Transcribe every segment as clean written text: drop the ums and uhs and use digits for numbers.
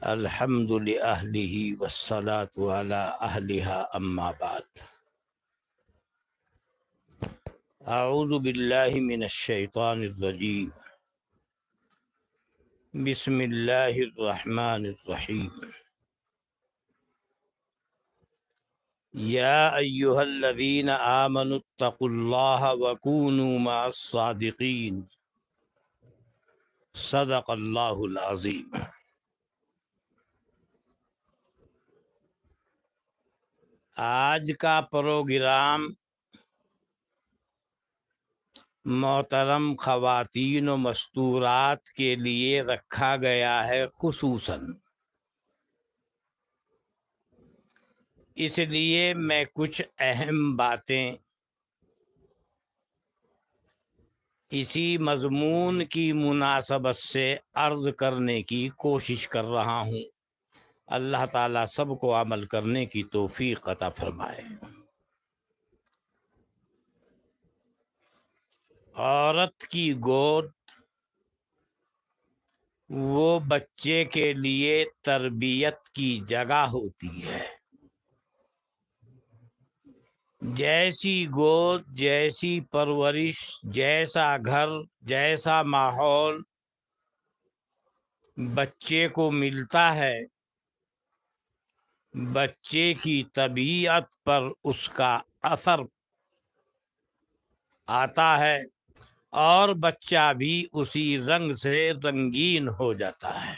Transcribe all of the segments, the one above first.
الحمد لأهله والصلاة على أهلها أما بعد أعوذ بالله من الشيطان الرجيم بسم الله الرحمن الرحيم يا أيها الذين آمنوا اتقوا الله وكونوا مع الصادقين صدق اللہ العظیم۔ آج کا پروگرام محترم خواتین و مستورات کے لیے رکھا گیا ہے خصوصاً، اس لیے میں کچھ اہم باتیں اسی مضمون کی مناسبت سے عرض کرنے کی کوشش کر رہا ہوں۔ اللہ تعالیٰ سب کو عمل کرنے کی توفیق عطا فرمائے۔ عورت کی گود وہ بچے کے لیے تربیت کی جگہ ہوتی ہے۔ جیسی گود، جیسی پرورش، جیسا گھر، جیسا ماحول بچے کو ملتا ہے، بچے کی طبیعت پر اس کا اثر آتا ہے اور بچہ بھی اسی رنگ سے رنگین ہو جاتا ہے۔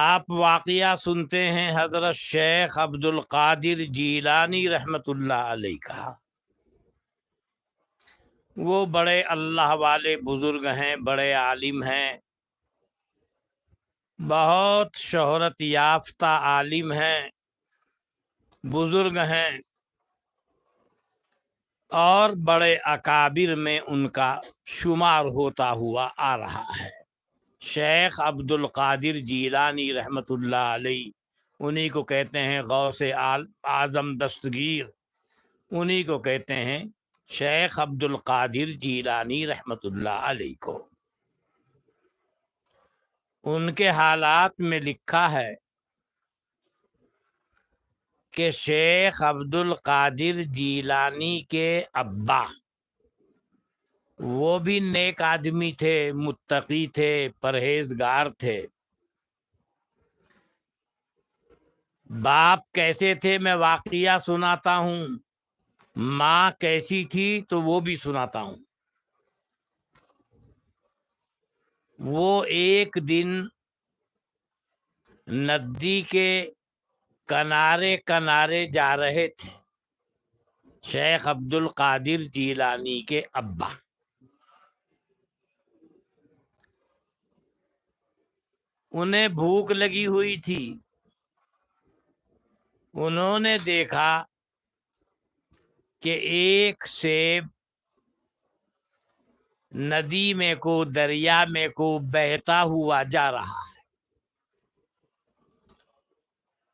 آپ واقعہ سنتے ہیں حضرت شیخ عبد القادر جیلانی رحمۃ اللہ علیہ کا۔ وہ بڑے اللہ والے بزرگ ہیں، بڑے عالم ہیں، بہت شہرت یافتہ عالم ہیں، بزرگ ہیں، اور بڑے اکابر میں ان کا شمار ہوتا ہوا آ رہا ہے۔ شیخ عبد القادر جیلانی رحمۃ اللہ علیہ، انہی کو کہتے ہیں غوث اعظم دستگیر، انہی کو کہتے ہیں شیخ عبد القادر جیلانی رحمۃ اللہ علیہ کو۔ ان کے حالات میں لکھا ہے کہ شیخ عبد القادر جیلانی کے ابا وہ بھی نیک آدمی تھے، متقی تھے، پرہیزگار تھے۔ باپ کیسے تھے میں واقعہ سناتا ہوں، ماں کیسی تھی تو وہ بھی سناتا ہوں۔ وہ ایک دن ندی کے کنارے کنارے جا رہے تھے، شیخ عبد القادر جیلانی کے ابا۔ انہیں بھوک لگی ہوئی تھی، انہوں نے دیکھا کہ ایک سیب ندی میں کو، دریا میں کو بہتا ہوا جا رہا ہے۔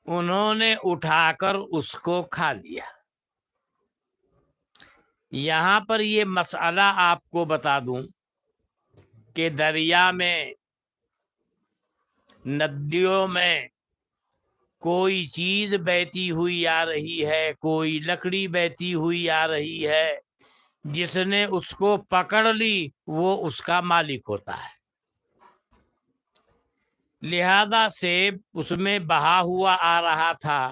انہوں نے اٹھا کر اس کو کھا لیا۔ یہاں پر یہ مسئلہ آپ کو بتا دوں کہ دریا میں، ندیوں میں کوئی چیز بہتی ہوئی آ رہی ہے، کوئی لکڑی بہتی ہوئی آ رہی ہے، جس نے اس کو پکڑ لی وہ اس کا مالک ہوتا ہے۔ لہذا سیب اس میں بہا ہوا آ رہا تھا،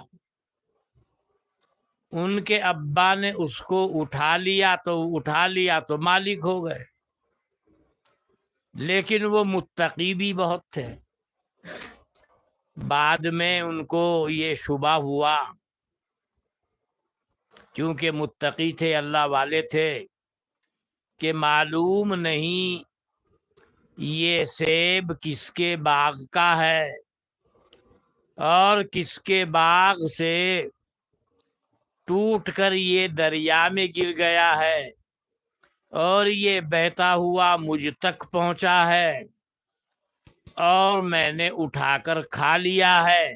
ان کے ابا نے اس کو اٹھا لیا تو مالک ہو گئے۔ لیکن وہ متقی بھی بہت تھے۔ بعد میں ان کو یہ شبہ ہوا، چونکہ متقی تھے، اللہ والے تھے، کہ معلوم نہیں یہ سیب کس کے باغ کا ہے اور کس کے باغ سے ٹوٹ کر یہ دریا میں گر گیا ہے اور یہ بہتا ہوا مجھ تک پہنچا ہے اور میں نے اٹھا کر کھا لیا ہے۔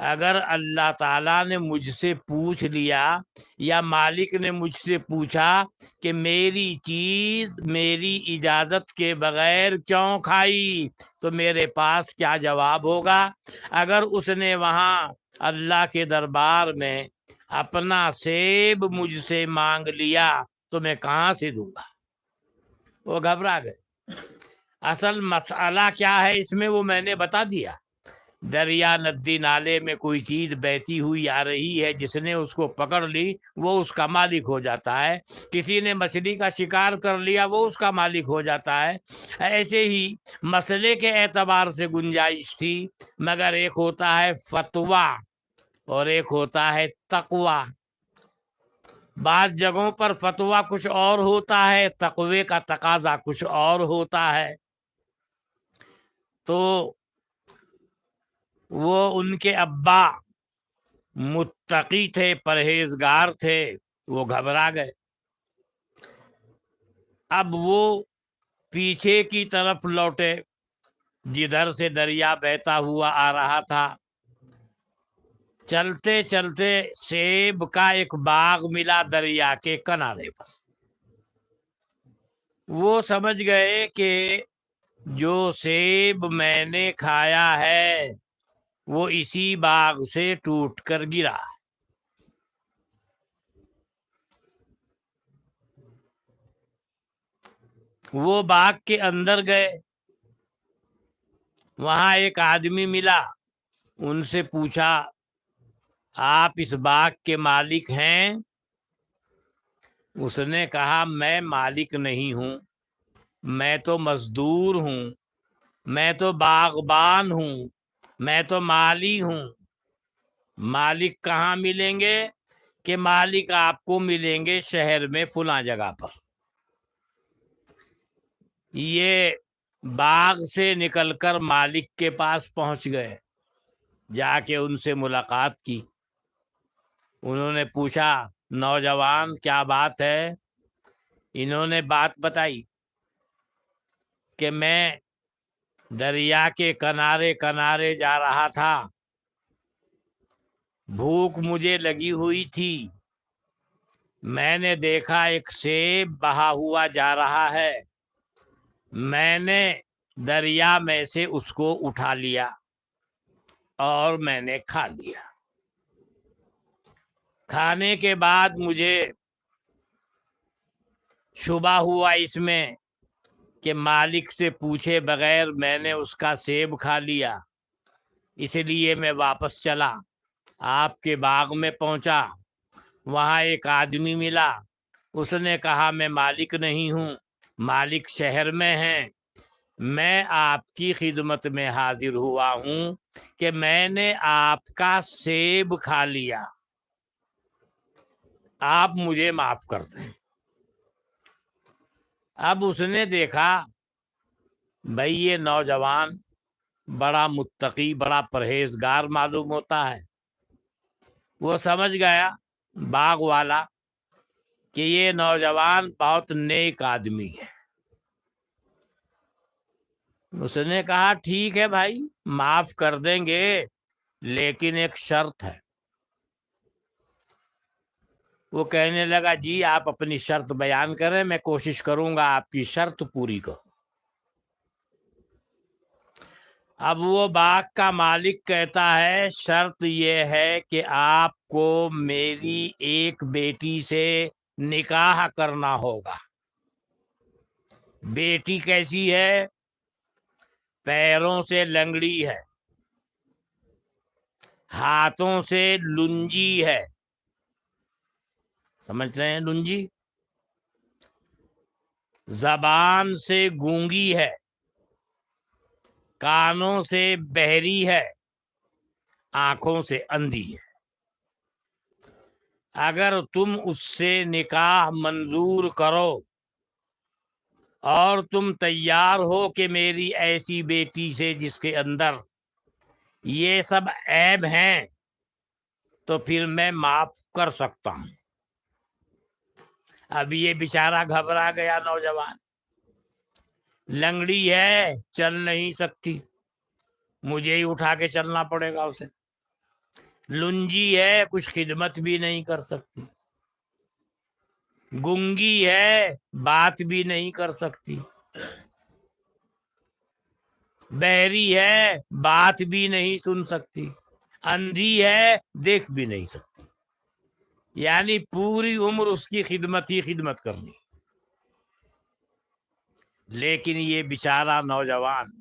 اگر اللہ تعالیٰ نے مجھ سے پوچھ لیا یا مالک نے مجھ سے پوچھا کہ میری چیز میری اجازت کے بغیر کیوں کھائی، تو میرے پاس کیا جواب ہوگا؟ اگر اس نے وہاں اللہ کے دربار میں اپنا سیب مجھ سے مانگ لیا تو میں کہاں سے دوں گا؟ وہ گھبرا گئے۔ اصل مسئلہ کیا ہے اس میں وہ میں نے بتا دیا۔ دریا ندی نالے میں کوئی چیز بہتی ہوئی آ رہی ہے، جس نے اس کو پکڑ لی وہ اس کا مالک ہو جاتا ہے۔ کسی نے مچھلی کا شکار کر لیا وہ اس کا مالک ہو جاتا ہے۔ ایسے ہی مسئلے کے اعتبار سے گنجائش تھی، مگر ایک ہوتا ہے فتویٰ اور ایک ہوتا ہے تقویٰ۔ بعض جگہوں پر فتویٰ کچھ اور ہوتا ہے، تقوی کا تقاضا کچھ اور ہوتا ہے۔ تو وہ ان کے ابا متقی تھے، پرہیزگار تھے، وہ گھبرا گئے۔ اب وہ پیچھے کی طرف لوٹے جدھر سے دریا بہتا ہوا آ رہا تھا۔ چلتے چلتے سیب کا ایک باغ ملا دریا کے کنارے پر۔ وہ سمجھ گئے کہ جو سیب میں نے کھایا ہے وہ اسی باغ سے ٹوٹ کر گرا۔ وہ باغ کے اندر گئے، وہاں ایک آدمی ملا، ان سے پوچھا آپ اس باغ کے مالک ہیں؟ اس نے کہا میں مالک نہیں ہوں، میں تو مزدور ہوں، میں تو باغبان ہوں، میں تو مالی ہوں۔ مالک کہاں ملیں گے؟ کہ مالک آپ کو ملیں گے شہر میں فلاں جگہ پر۔ یہ باغ سے نکل کر مالک کے پاس پہنچ گئے، جا کے ان سے ملاقات کی۔ انہوں نے پوچھا نوجوان کیا بات ہے؟ انہوں نے بات بتائی کہ میں دریا کے کنارے کنارے جا رہا تھا، بھوک مجھے لگی ہوئی تھی، میں نے دیکھا ایک سیب بہا ہوا جا رہا ہے، میں نے دریا میں سے اس کو اٹھا لیا اور میں نے کھا لیا۔ کھانے کے بعد مجھے شبہ ہوا اس میں کہ مالک سے پوچھے بغیر میں نے اس کا سیب کھا لیا، اس لیے میں واپس چلا، آپ کے باغ میں پہنچا، وہاں ایک آدمی ملا، اس نے کہا میں مالک نہیں ہوں، مالک شہر میں ہیں، میں آپ کی خدمت میں حاضر ہوا ہوں کہ میں نے آپ کا سیب کھا لیا، آپ مجھے معاف کر دیں۔ اب اس نے دیکھا بھئی یہ نوجوان بڑا متقی بڑا پرہیزگار معلوم ہوتا ہے۔ وہ سمجھ گیا باغ والا کہ یہ نوجوان بہت نیک آدمی ہے۔ اس نے کہا ٹھیک ہے بھائی معاف کر دیں گے، لیکن ایک شرط ہے۔ وہ کہنے لگا جی آپ اپنی شرط بیان کریں، میں کوشش کروں گا آپ کی شرط پوری کروں۔ اب وہ باغ کا مالک کہتا ہے شرط یہ ہے کہ آپ کو میری ایک بیٹی سے نکاح کرنا ہوگا۔ بیٹی کیسی ہے؟ پیروں سے لنگڑی ہے، ہاتھوں سے لنجی ہے، سمجھ رہے ہیں لنجی؟ زبان سے گونگی ہے، کانوں سے بہری ہے، آنکھوں سے اندھی ہے۔ اگر تم اس سے نکاح منظور کرو اور تم تیار ہو کہ میری ایسی بیٹی سے جس کے اندر یہ سب عیب ہیں تو پھر میں معاف کر سکتا ہوں۔ اب یہ بیچارہ گھبرا گیا نوجوان، لنگڑی ہے چل نہیں سکتی، مجھے ہی اٹھا کے چلنا پڑے گا اسے۔ لنجی ہے، کچھ خدمت بھی نہیں کر سکتی، گونگی ہے، بات بھی نہیں کر سکتی، بہری ہے، بات بھی نہیں سن سکتی، اندھی ہے، دیکھ بھی نہیں سکتی، یعنی پوری عمر اس کی خدمت ہی خدمت کرنی۔ لیکن یہ بیچارہ نوجوان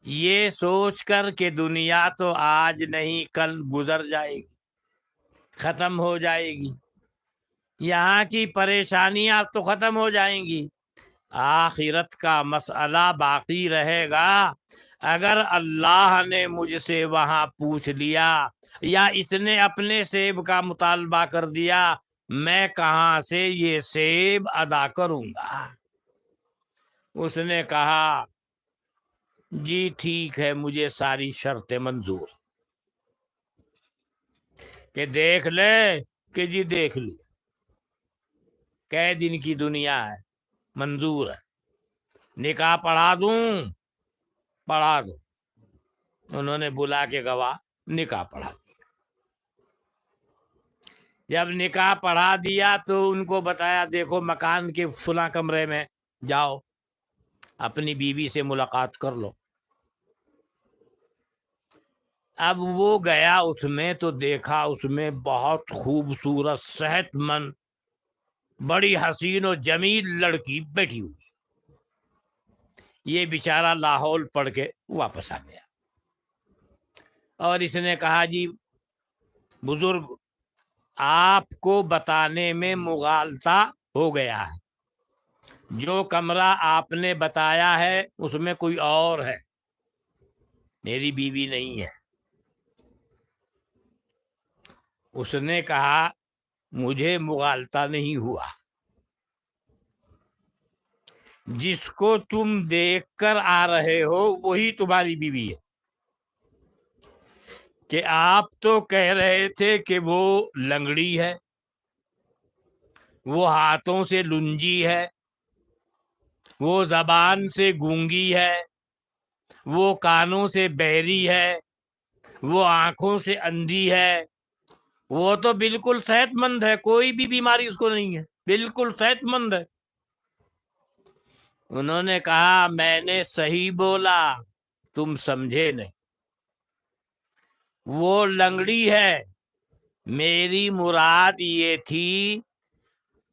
یہ سوچ کر کہ دنیا تو آج نہیں کل گزر جائے گی، ختم ہو جائے گی، یہاں کی پریشانیاں تو ختم ہو جائیں گی، آخرت کا مسئلہ باقی رہے گا۔ اگر اللہ نے مجھ سے وہاں پوچھ لیا یا اس نے اپنے سیب کا مطالبہ کر دیا، میں کہاں سے یہ سیب ادا کروں گا؟ اس نے کہا جی ٹھیک ہے، مجھے ساری شرطیں منظور، کہ دیکھ لے، کہ جی دیکھ لی، کئے دن کی دنیا ہے، منظور ہے، نکاح پڑھا دوں؟ پڑھا دو۔ انہوں نے بلا کے گواہ نکاح پڑھا دیا۔ جب نکاح پڑھا دیا تو ان کو بتایا دیکھو مکان کے فلاں کمرے میں جاؤ، اپنی بیوی سے ملاقات کر لو۔ اب وہ گیا اس میں تو دیکھا اس میں بہت خوبصورت، صحت مند، بڑی حسین و جمیل لڑکی بیٹھی ہوئی۔ یہ بیچارہ لاہور پڑھ کے واپس آ گیا اور اس نے کہا جی بزرگ، آپ کو بتانے میں مغالطہ ہو گیا ہے، جو کمرہ آپ نے بتایا ہے اس میں کوئی اور ہے، میری بیوی نہیں ہے۔ اس نے کہا مجھے مغالطہ نہیں ہوا، جس کو تم دیکھ کر آ رہے ہو وہی تمہاری بیوی ہے، کہ آپ تو کہہ رہے تھے کہ وہ لنگڑی ہے، وہ ہاتھوں سے لنجی ہے، وہ زبان سے گونگی ہے، وہ کانوں سے بہری ہے، وہ آنکھوں سے اندھی ہے، وہ تو بالکل صحت مند ہے، کوئی بھی بیماری اس کو نہیں ہے، بالکل صحت مند ہے۔ انہوں نے کہا میں نے صحیح بولا، تم سمجھے نہیں، وہ لنگڑی ہے، میری مراد یہ تھی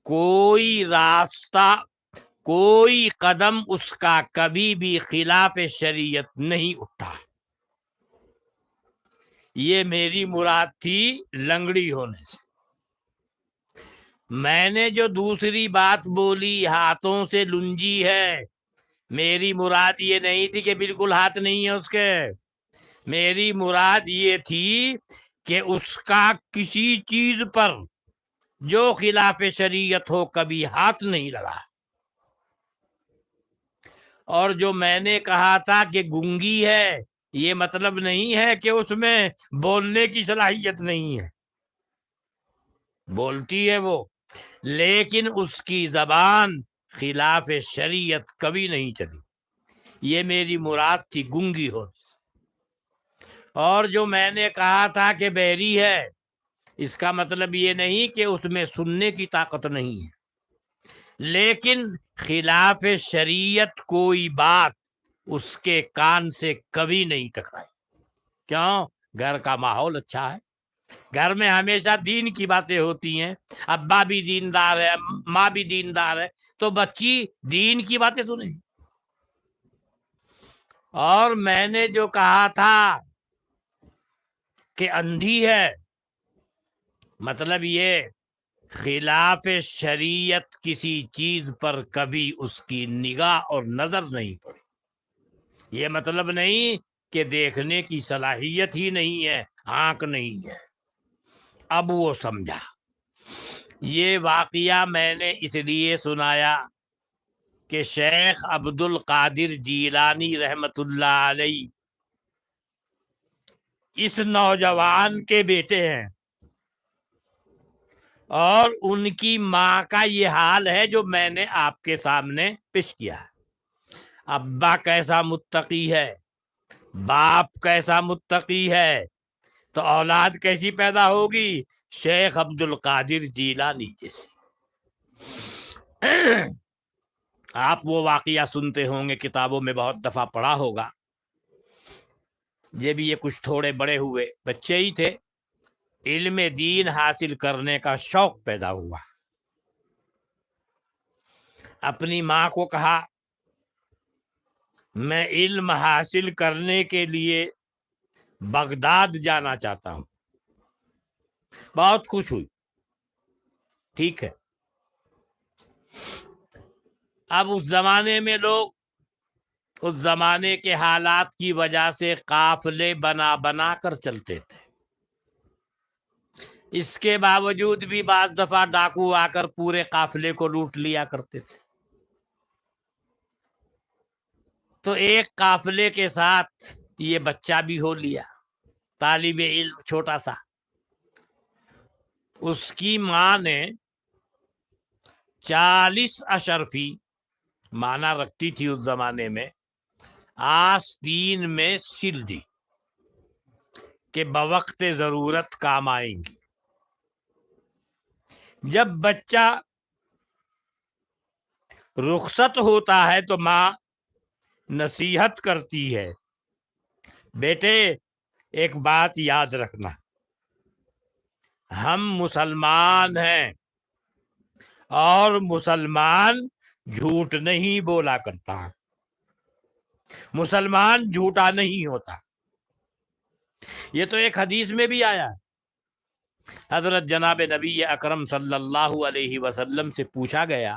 کوئی راستہ، کوئی قدم اس کا کبھی بھی خلاف شریعت نہیں اٹھا، یہ میری مراد تھی لنگڑی ہونے سے۔ میں نے جو دوسری بات بولی ہاتھوں سے لنجی ہے، میری مراد یہ نہیں تھی کہ بالکل ہاتھ نہیں ہے اس کے، میری مراد یہ تھی کہ اس کا کسی چیز پر جو خلاف شریعت ہو کبھی ہاتھ نہیں لگا۔ اور جو میں نے کہا تھا کہ گونگی ہے، یہ مطلب نہیں ہے کہ اس میں بولنے کی صلاحیت نہیں ہے، بولتی ہے وہ، لیکن اس کی زبان خلاف شریعت کبھی نہیں چلی، یہ میری مراد تھی گونگی ہو۔ اور جو میں نے کہا تھا کہ بہری ہے، اس کا مطلب یہ نہیں کہ اس میں سننے کی طاقت نہیں ہے، لیکن خلاف شریعت کوئی بات اس کے کان سے کبھی نہیں ٹکرائی۔ کیوں؟ گھر کا ماحول اچھا ہے، گھر میں ہمیشہ دین کی باتیں ہوتی ہیں، ابا بھی دیندار ہے، ماں بھی دیندار ہے، تو بچی دین کی باتیں سنیں۔ اور میں نے جو کہا تھا کہ اندھی ہے، مطلب یہ خلاف شریعت کسی چیز پر کبھی اس کی نگاہ اور نظر نہیں پڑی، یہ مطلب نہیں کہ دیکھنے کی صلاحیت ہی نہیں ہے، آنکھ نہیں ہے۔ اب وہ سمجھا۔ یہ واقعہ میں نے اس لیے سنایا کہ شیخ عبد القادر جیلانی رحمت اللہ علیہ اس نوجوان کے بیٹے ہیں، اور ان کی ماں کا یہ حال ہے جو میں نے آپ کے سامنے پیش کیا ہے۔ ابا کیسا متقی ہے، باپ کیسا متقی ہے، تو اولاد کیسی پیدا ہوگی؟ شیخ عبد القادر جیلانی جیسی۔ آپ وہ واقعہ سنتے ہوں گے، کتابوں میں بہت دفعہ پڑھا ہوگا، یہ کچھ تھوڑے بڑے ہوئے بچے ہی تھے، علم دین حاصل کرنے کا شوق پیدا ہوا، اپنی ماں کو کہا میں علم حاصل کرنے کے لیے بغداد جانا چاہتا ہوں۔ بہت خوش ہوئی، ٹھیک ہے۔ اب اس زمانے میں لوگ اس زمانے کے حالات کی وجہ سے قافلے بنا بنا کر چلتے تھے، اس کے باوجود بھی بعض دفعہ ڈاکو آ کر پورے قافلے کو لوٹ لیا کرتے تھے۔ تو ایک قافلے کے ساتھ یہ بچہ بھی ہو لیا، طالب علم چھوٹا سا۔ اس کی ماں نے 40 اشرفی معنی رکھتی تھی اس زمانے میں، آستین میں سل دی کہ بوقت ضرورت کام آئیں گی۔ جب بچہ رخصت ہوتا ہے تو ماں نصیحت کرتی ہے، بیٹے ایک بات یاد رکھنا، ہم مسلمان ہیں اور مسلمان جھوٹ نہیں بولا کرتا، مسلمان جھوٹا نہیں ہوتا۔ یہ تو ایک حدیث میں بھی آیا ہے۔ حضرت جناب نبی اکرم صلی اللہ علیہ وسلم سے پوچھا گیا،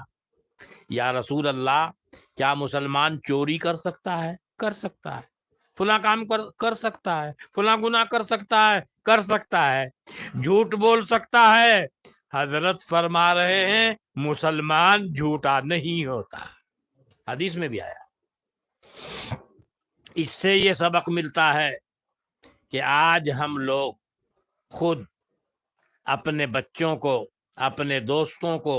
یا رسول اللہ کیا مسلمان چوری کر سکتا ہے؟ کر سکتا ہے۔ فلاں کام کر سکتا ہے، فلاں گناہ کر سکتا ہے؟ کر سکتا ہے۔ جھوٹ بول سکتا ہے؟ حضرت فرما رہے ہیں مسلمان جھوٹا نہیں ہوتا، حدیث میں بھی آیا۔ اس سے یہ سبق ملتا ہے کہ آج ہم لوگ خود اپنے بچوں کو، اپنے دوستوں کو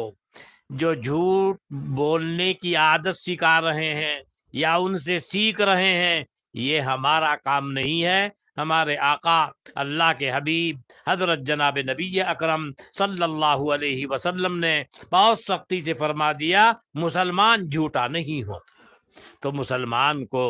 جو جھوٹ بولنے کی عادت سکھا رہے ہیں یا ان سے سیکھ رہے ہیں، یہ ہمارا کام نہیں ہے۔ ہمارے آقا اللہ کے حبیب حضرت جناب نبی اکرم صلی اللہ علیہ وسلم نے بہت سختی سے فرما دیا مسلمان جھوٹا نہیں ہوتا۔ تو مسلمان کو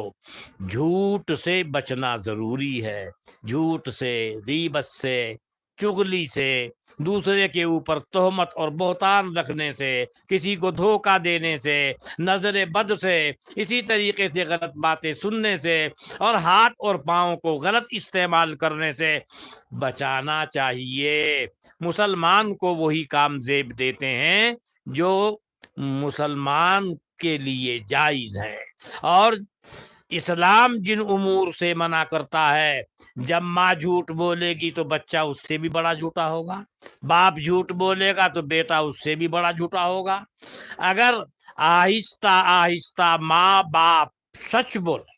جھوٹ سے بچنا ضروری ہے، جھوٹ سے، غیبت سے، چغلی سے، دوسرے کے اوپر تہمت اور بہتان رکھنے سے، کسی کو دھوکہ دینے سے، نظر بد سے، اسی طریقے سے غلط باتیں سننے سے اور ہاتھ اور پاؤں کو غلط استعمال کرنے سے بچانا چاہیے۔ مسلمان کو وہی کام زیب دیتے ہیں جو مسلمان کے لیے جائز ہے، اور اسلام جن امور سے منع کرتا ہے، جب ماں جھوٹ بولے گی تو بچہ اس سے بھی بڑا جھوٹا ہوگا، باپ جھوٹ بولے گا تو بیٹا اس سے بھی بڑا جھوٹا ہوگا۔ اگر آہستہ آہستہ ماں باپ سچ بولے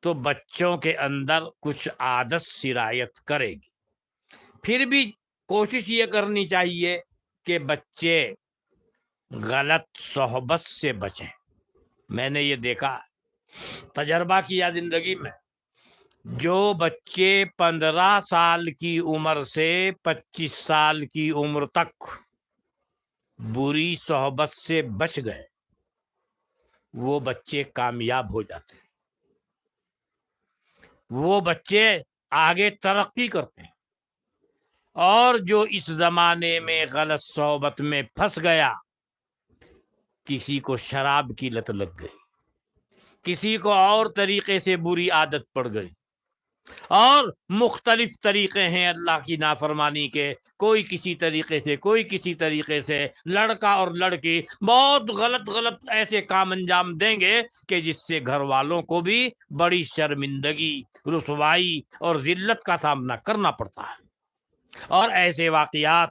تو بچوں کے اندر کچھ عادت سرایت کرے گی۔ پھر بھی کوشش یہ کرنی چاہیے کہ بچے غلط صحبت سے بچیں۔ میں نے یہ دیکھا، تجربہ کیا زندگی میں، جو بچے 15 سال کی عمر سے 25 سال کی عمر تک بری صحبت سے بچ گئے، وہ بچے کامیاب ہو جاتے ہیں، وہ بچے آگے ترقی کرتے ہیں۔ اور جو اس زمانے میں غلط صحبت میں پھنس گیا، کسی کو شراب کی لت لگ گئی، کسی کو اور طریقے سے بری عادت پڑ گئی، اور مختلف طریقے ہیں اللہ کی نافرمانی کے، کوئی کسی طریقے سے، کوئی کسی طریقے سے، لڑکا اور لڑکی بہت غلط ایسے کام انجام دیں گے کہ جس سے گھر والوں کو بھی بڑی شرمندگی، رسوائی اور ذلت کا سامنا کرنا پڑتا ہے۔ اور ایسے واقعات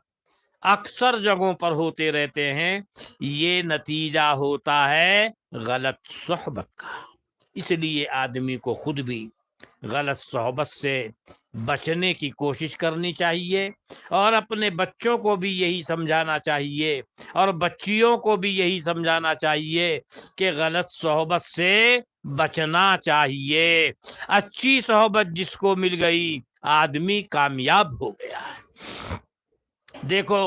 اکثر جگہوں پر ہوتے رہتے ہیں، یہ نتیجہ ہوتا ہے غلط صحبت کا۔ اس لیے آدمی کو خود بھی غلط صحبت سے بچنے کی کوشش کرنی چاہیے، اور اپنے بچوں کو بھی یہی سمجھانا چاہیے اور بچیوں کو بھی یہی سمجھانا چاہیے کہ غلط صحبت سے بچنا چاہیے۔ اچھی صحبت جس کو مل گئی آدمی کامیاب ہو گیا ہے۔ دیکھو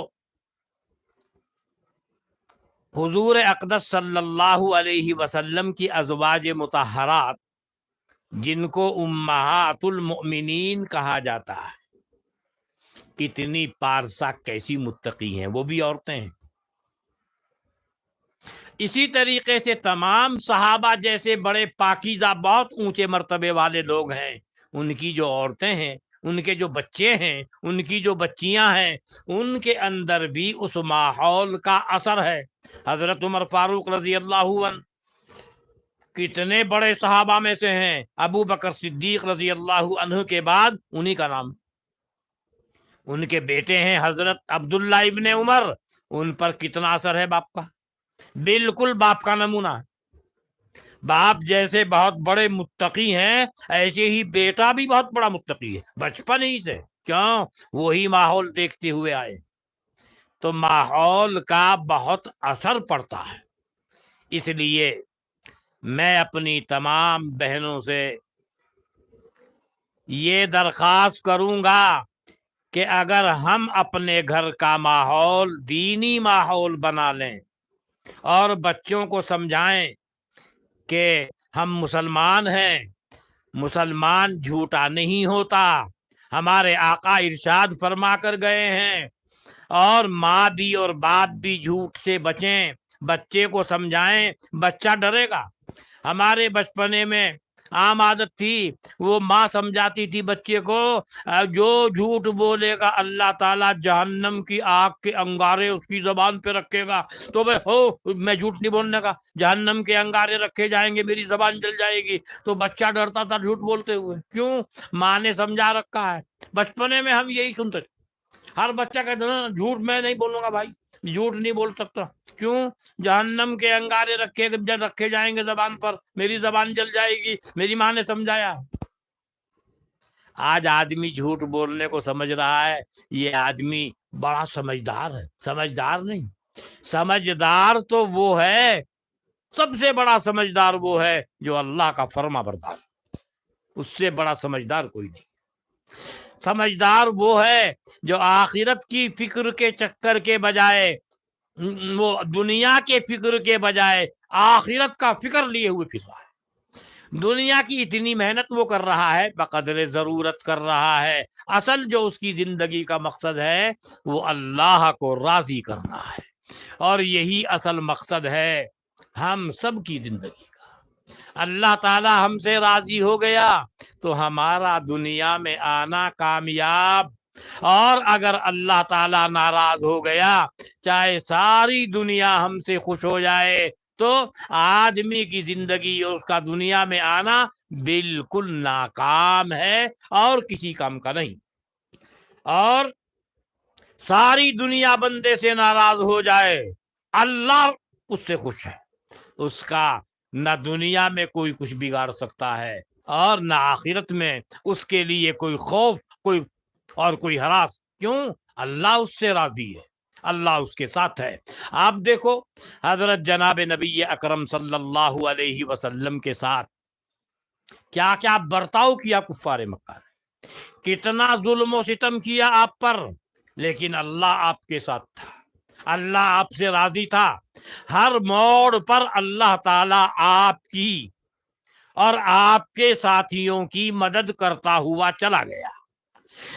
حضور اقدس صلی اللہ علیہ وسلم کی ازواج مطہرات جن کو امہات المؤمنین کہا جاتا ہے، اتنی پارسا کیسی متقی ہیں، وہ بھی عورتیں ہیں۔ اسی طریقے سے تمام صحابہ جیسے بڑے پاکیزہ بہت اونچے مرتبے والے لوگ ہیں، ان کی جو عورتیں ہیں، ان کے جو بچے ہیں، ان کی جو بچیاں ہیں، ان کے اندر بھی اس ماحول کا اثر ہے۔ حضرت عمر فاروق رضی اللہ عنہ کتنے بڑے صحابہ میں سے ہیں، ابو بکر صدیق رضی اللہ عنہ کے بعد انہی کا نام۔ ان کے بیٹے ہیں حضرت عبداللہ ابن عمر، ان پر کتنا اثر ہے باپ کا، بالکل باپ کا نمونہ ہے۔ باپ جیسے بہت بڑے متقی ہیں، ایسے ہی بیٹا بھی بہت بڑا متقی ہے، بچپن ہی سے، کیوں؟ وہی ماحول دیکھتے ہوئے آئے۔ تو ماحول کا بہت اثر پڑتا ہے۔ اس لیے میں اپنی تمام بہنوں سے یہ درخواست کروں گا کہ اگر ہم اپنے گھر کا ماحول دینی ماحول بنا لیں اور بچوں کو سمجھائیں کہ ہم مسلمان ہیں، مسلمان جھوٹا نہیں ہوتا، ہمارے آقا ارشاد فرما کر گئے ہیں، اور ماں بھی اور باپ بھی جھوٹ سے بچیں، بچے کو سمجھائیں، بچہ ڈرے گا۔ ہمارے بچپنے میں عام عادت تھی، وہ ماں سمجھاتی تھی بچے کو، جو جھوٹ بولے گا اللہ تعالیٰ جہنم کی آگ کے انگارے اس کی زبان پہ رکھے گا۔ تو میں جھوٹ نہیں بولنے کا، جہنم کے انگارے رکھے جائیں گے، میری زبان جل جائے گی۔ تو بچہ ڈرتا تھا جھوٹ بولتے ہوئے، کیوں؟ ماں نے سمجھا رکھا ہے۔ بچپنے میں ہم یہی سنتے تھے، ہر بچہ کہتا نا جھوٹ میں نہیں بولوں گا بھائی، جھوٹ نہیں بول سکتا، کیوں؟ جہنم کے انگارے رکھے جائیں گے زبان پر، میری زبان جل جائے گی، میری ماں نے سمجھایا۔ آج آدمی جھوٹ بولنے کو سمجھ رہا ہے، یہ آدمی بڑا سمجھدار ہے، سمجھدار نہیں، سمجھدار تو وہ ہے، سب سے بڑا سمجھدار وہ ہے جو اللہ کا فرما بردار، اس سے بڑا سمجھدار کوئی نہیں۔ سمجھدار وہ ہے جو آخرت کی فکر کے چکر کے بجائے، وہ دنیا کے فکر کے بجائے آخرت کا فکر لیے ہوئے پھر رہا ہے۔ دنیا کی اتنی محنت وہ کر رہا ہے، بقدر ضرورت کر رہا ہے، اصل جو اس کی زندگی کا مقصد ہے وہ اللہ کو راضی کرنا ہے، اور یہی اصل مقصد ہے ہم سب کی زندگی کا۔ اللہ تعالی ہم سے راضی ہو گیا تو ہمارا دنیا میں آنا کامیاب، اور اگر اللہ تعالی ناراض ہو گیا، چاہے ساری دنیا ہم سے خوش ہو جائے، تو آدمی کی زندگی اور اس کا دنیا میں آنا بالکل ناکام ہے اور کسی کام کا نہیں۔ اور ساری دنیا بندے سے ناراض ہو جائے، اللہ اس سے خوش ہے، اس کا نہ دنیا میں کوئی کچھ بگاڑ سکتا ہے اور نہ آخرت میں اس کے لیے کوئی خوف کوئی ہراس، کیوں؟ اللہ اس سے راضی ہے، اللہ اس کے ساتھ ہے۔ آپ دیکھو حضرت جناب نبی اکرم صلی اللہ علیہ وسلم کے ساتھ کیا کیا برتاؤ کیا کفار مکہ نے، کتنا ظلم و ستم کیا آپ پر، لیکن اللہ آپ کے ساتھ تھا، اللہ آپ سے راضی تھا۔ ہر موڑ پر اللہ تعالی آپ کی اور آپ کے ساتھیوں کی مدد کرتا ہوا چلا گیا۔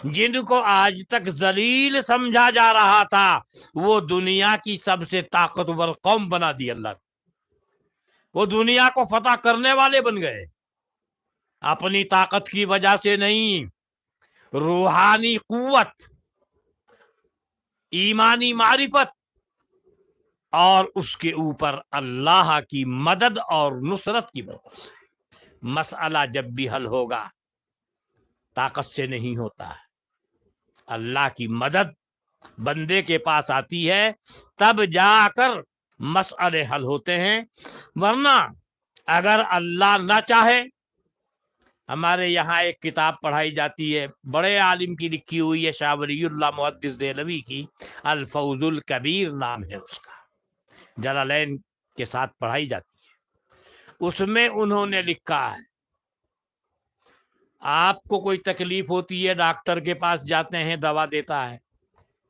جن کو آج تک ذلیل سمجھا جا رہا تھا، وہ دنیا کی سب سے طاقتور قوم بنا دی اللہ نے، وہ دنیا کو فتح کرنے والے بن گئے، اپنی طاقت کی وجہ سے نہیں، روحانی قوت، ایمانی معرفت، اور اس کے اوپر اللہ کی مدد اور نصرت کی برکت سے۔ مسئلہ جب بھی حل ہوگا طاقت سے نہیں ہوتا ہے، اللہ کی مدد بندے کے پاس آتی ہے تب جا کر مسئلے حل ہوتے ہیں، ورنہ اگر اللہ نہ چاہے۔ ہمارے یہاں ایک کتاب پڑھائی جاتی ہے، بڑے عالم کی لکھی ہوئی ہے، شاہ ولی اللہ محدث دہلوی کی، الفوز الکبیر نام ہے اس کا، جلالین کے ساتھ پڑھائی جاتی ہے۔ اس میں انہوں نے لکھا ہے آپ کو کوئی تکلیف ہوتی ہے، ڈاکٹر کے پاس جاتے ہیں، دوا دیتا ہے،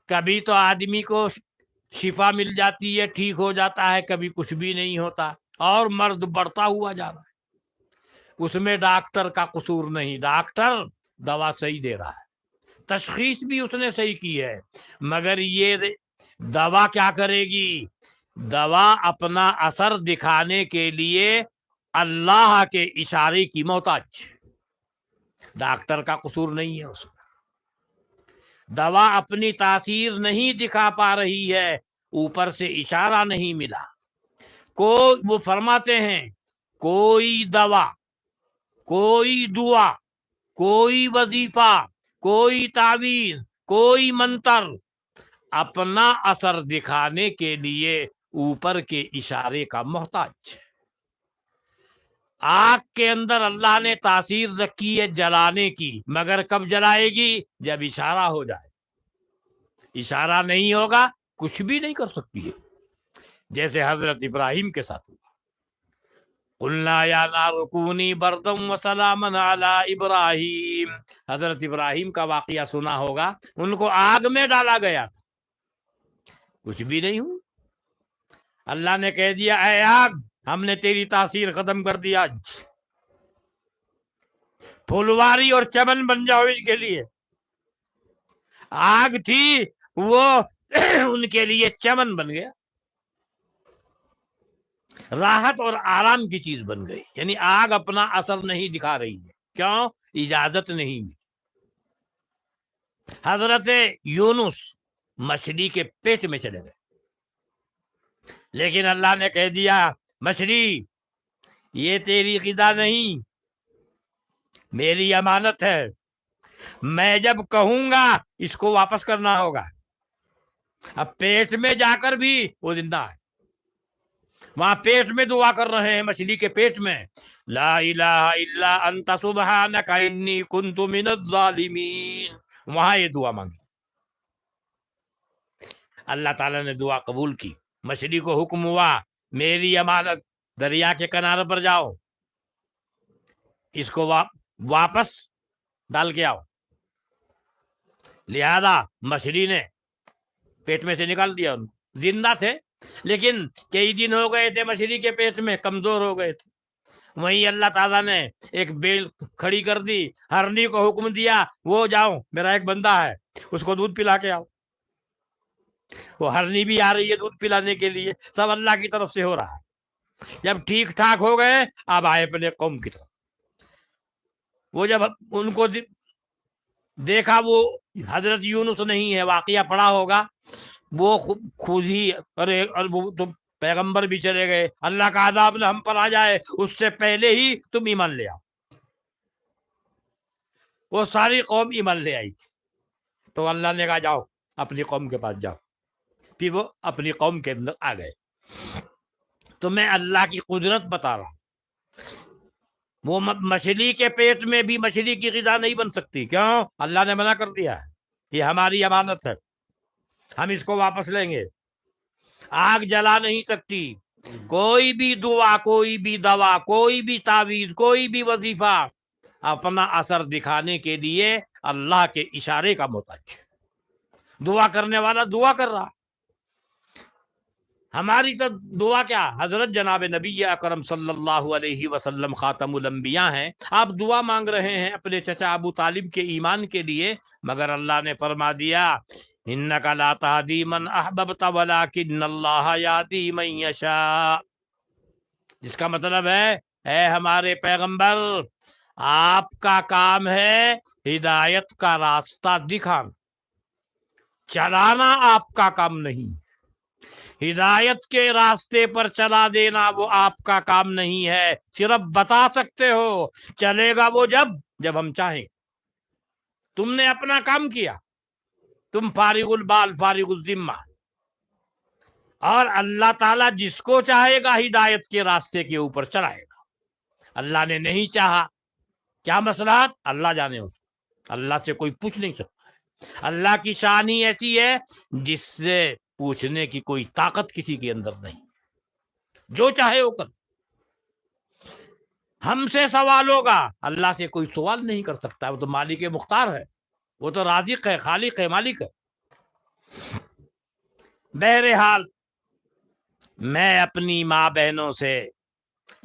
کبھی تو آدمی کو شفا مل جاتی ہے، ٹھیک ہو جاتا ہے، کبھی کچھ بھی نہیں ہوتا اور مرض بڑھتا ہوا جا رہا ہے۔ اس میں ڈاکٹر کا قصور نہیں، ڈاکٹر دوا صحیح دے رہا ہے، تشخیص بھی اس نے صحیح کی ہے، مگر یہ دوا کیا کرے گی؟ دوا اپنا اثر دکھانے کے لیے اللہ کے اشارے کی محتاج، ڈاکٹر کا قصور نہیں ہے اس میں۔ دوا اپنی تاثیر نہیں دکھا پا رہی ہے، اوپر سے اشارہ نہیں ملا۔ وہ فرماتے ہیں کوئی دوا، کوئی دعا، کوئی وظیفہ، کوئی تعویذ، کوئی منتر اپنا اثر دکھانے کے لیے اوپر کے اشارے کا محتاج۔ آگ کے اندر اللہ نے تاثیر رکھی ہے جلانے کی، مگر کب جلائے گی؟ جب اشارہ ہو جائے۔ اشارہ نہیں ہوگا کچھ بھی نہیں کر سکتی ہے، جیسے حضرت ابراہیم کے ساتھ ہوا۔ قلنا یا نار کونی بردا وسلاما علی ابراہیم، حضرت ابراہیم کا واقعہ سنا ہوگا، ان کو آگ میں ڈالا گیا تھا، کچھ بھی نہیں ہوا۔ اللہ نے کہہ دیا اے آگ، ہم نے تیری تاثیر ختم کر دیا، پھلواری اور چمن بن جاؤ ان کے لیے۔ آگ تھی وہ ان کے لیے چمن بن گیا، راحت اور آرام کی چیز بن گئی۔ یعنی آگ اپنا اثر نہیں دکھا رہی ہے، کیوں؟ اجازت نہیں ملی۔ حضرت یونس مچھلی کے پیٹ میں چلے گئے، لیکن اللہ نے کہہ دیا مچھلی یہ تیری غذا نہیں، میری امانت ہے، میں جب کہوں گا اس کو واپس کرنا ہوگا۔ اب پیٹ میں جا کر بھی وہ زندہ ہے، وہاں پیٹ میں دعا کر رہے ہیں، مچھلی کے پیٹ میں، لا الہ الا انت سبحانک انی کنت من الظالمین، وہاں یہ دعا مانگی۔ اللہ تعالیٰ نے دعا قبول کی، مچھلی کو حکم ہوا میری امانت دریا کے کنارے پر جاؤ، اس کو واپس ڈال کے آؤ۔ لہذا مچھلی نے پیٹ میں سے نکال دیا، ان زندہ تھے لیکن کئی دن ہو گئے تھے مچھلی کے پیٹ میں، کمزور ہو گئے تھے۔ وہیں اللہ تعالیٰ نے ایک بیل کھڑی کر دی، ہرنی کو حکم دیا وہ جاؤ میرا ایک بندہ ہے اس کو دودھ پلا کے آؤ۔ وہ ہرنی بھی آ رہی ہے دودھ پلانے کے لیے، سب اللہ کی طرف سے ہو رہا ہے۔ جب ٹھیک ٹھاک ہو گئے اب آئے اپنے قوم کی طرف۔ وہ جب ان کو دیکھا، وہ حضرت یونس نہیں ہے، واقعہ پڑا ہوگا، وہ خود ہی ارے وہ تو پیغمبر بھی چلے گئے، اللہ کا عذاب نہ ہم پر آ جائے اس سے پہلے ہی تم ایمان لے آؤ۔ وہ ساری قوم ایمان لے آئی تھی، تو اللہ نے کہا جاؤ اپنی قوم کے پاس جاؤ، پھر وہ اپنی قوم کے اندر آ گئے۔ تو میں اللہ کی قدرت بتا رہا ہوں، وہ مچھلی کے پیٹ میں بھی مچھلی کی غذا نہیں بن سکتی، کیوں؟ اللہ نے منع کر دیا ہے، یہ ہماری امانت ہے، ہم اس کو واپس لیں گے۔ آگ جلا نہیں سکتی، کوئی بھی دعا، کوئی بھی دوا، کوئی بھی تعویذ، کوئی بھی وظیفہ اپنا اثر دکھانے کے لیے اللہ کے اشارے کا محتاج ہے۔ دعا کرنے والا دعا کر رہا، ہماری تو دعا کیا؟ حضرت جناب نبی اکرم صلی اللہ علیہ وسلم خاتم الانبیاء ہیں، آپ دعا مانگ رہے ہیں اپنے چچا ابو طالب کے ایمان کے لیے، مگر اللہ نے فرما دیا انک لا تہدی من احببت ولکن اللہ یہدی من یشاء، جس کا مطلب ہے اے ہمارے پیغمبر، آپ کا کام ہے ہدایت کا راستہ دکھانا، چلانا آپ کا کام نہیں، ہدایت کے راستے پر چلا دینا وہ آپ کا کام نہیں ہے، صرف بتا سکتے ہو، چلے گا وہ جب ہم چاہیں۔ تم نے اپنا کام کیا، تم فارغ البال فارغ الذمہ، اور اللہ تعالیٰ جس کو چاہے گا ہدایت کے راستے کے اوپر چلائے گا۔ اللہ نے نہیں چاہا، کیا مصلحت اللہ جانے، اس اللہ سے کوئی پوچھ نہیں سکتا ہے۔ اللہ کی شان ہی ایسی ہے جس سے پوچھنے کی کوئی طاقت کسی کے اندر نہیں، جو چاہے وہ کر۔ ہم سے سوال ہوگا، اللہ سے کوئی سوال نہیں کر سکتا، وہ تو مالک مختار ہے، وہ تو رازق ہے، خالق ہے، مالک ہے۔ بہرحال میں اپنی ماں بہنوں سے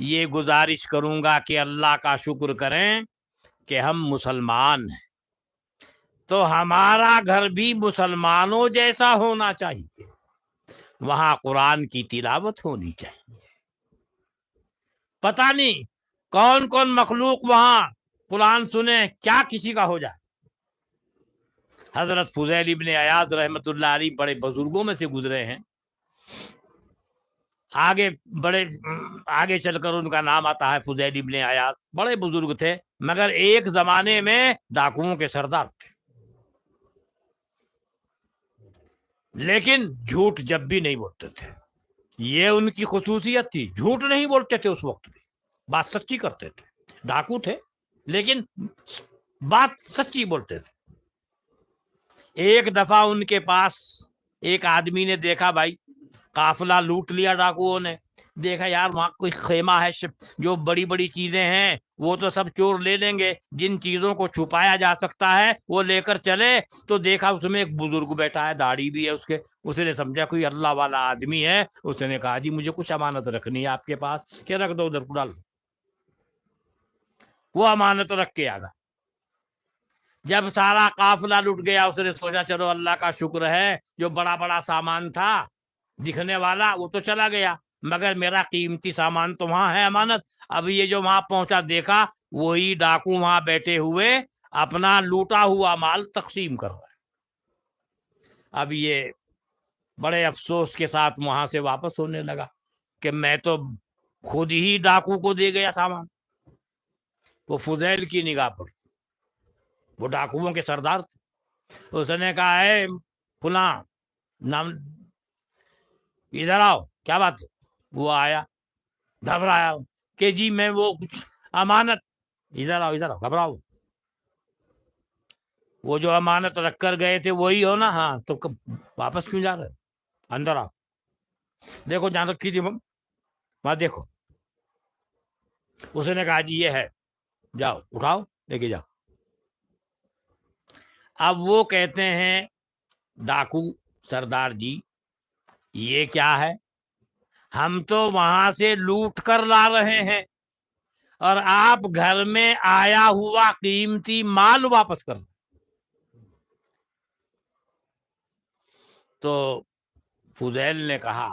یہ گزارش کروں گا کہ اللہ کا شکر کریں کہ ہم مسلمان ہیں، تو ہمارا گھر بھی مسلمانوں جیسا ہونا چاہیے، وہاں قرآن کی تلاوت ہونی چاہیے۔ پتہ نہیں کون کون مخلوق وہاں قرآن سنے، کیا کسی کا ہو جائے۔ حضرت فضیل ابن عیاض رحمۃ اللہ علیہ بڑے بزرگوں میں سے گزرے ہیں، آگے چل کر ان کا نام آتا ہے فضیل ابن عیاض، بڑے بزرگ تھے، مگر ایک زمانے میں ڈاکوؤں کے سردار تھے، لیکن جھوٹ جب بھی نہیں بولتے تھے، یہ ان کی خصوصیت تھی، جھوٹ نہیں بولتے تھے، اس وقت بھی بات سچی کرتے تھے، ڈاکو تھے لیکن بات سچی بولتے تھے۔ ایک دفعہ ان کے پاس ایک آدمی نے دیکھا، بھائی قافلہ لوٹ لیا ڈاکوؤں نے، دیکھا یار وہاں کوئی خیمہ ہے، جو بڑی بڑی چیزیں ہیں وہ تو سب چور لے لیں گے، جن چیزوں کو چھپایا جا سکتا ہے وہ لے کر چلے، تو دیکھا اس میں ایک بزرگ بیٹھا ہے، داڑھی بھی ہے اس کے، اس نے سمجھا کوئی اللہ والا آدمی ہے، اس نے کہا جی مجھے کچھ امانت رکھنی ہے آپ کے پاس، کہ رکھ دو ادھر ڈال، وہ امانت رکھ کے آ گا۔ جب سارا قافلہ لٹ گیا، اس نے سوچا چلو اللہ کا شکر ہے، جو بڑا بڑا سامان تھا دکھنے والا وہ تو چلا گیا، مگر میرا قیمتی سامان تو وہاں ہے امانت۔ اب یہ جو وہاں پہنچا دیکھا وہی ڈاکو وہاں بیٹھے ہوئے اپنا لوٹا ہوا مال تقسیم کر رہا ہے۔ اب یہ بڑے افسوس کے ساتھ وہاں سے واپس ہونے لگا کہ میں تو خود ہی ڈاکو کو دے گیا سامان۔ وہ فضیل کی نگاہ پڑی، وہ ڈاکوؤں کے سردار تھے، اس نے کہا اے فلاں نام، ادھر آؤ، کیا بات ہے؟ وہ آیا گھبرایا کہ جی میں وہ کچھ امانت، ادھر آؤ گھبراؤ، وہ جو امانت رکھ کر گئے تھے وہی ہو نا؟ ہاں، تو واپس کیوں جا رہے؟ اندر آؤ، دیکھو جہاں رکھی تھی وہاں دیکھو۔ اس نے کہا جی یہ ہے، جاؤ اٹھاؤ لے کے جاؤ۔ اب وہ کہتے ہیں ڈاکو سردار جی یہ کیا ہے، ہم تو وہاں سے لوٹ کر لا رہے ہیں اور آپ گھر میں آیا ہوا قیمتی مال واپس کر رہے۔ تو فضیل نے کہا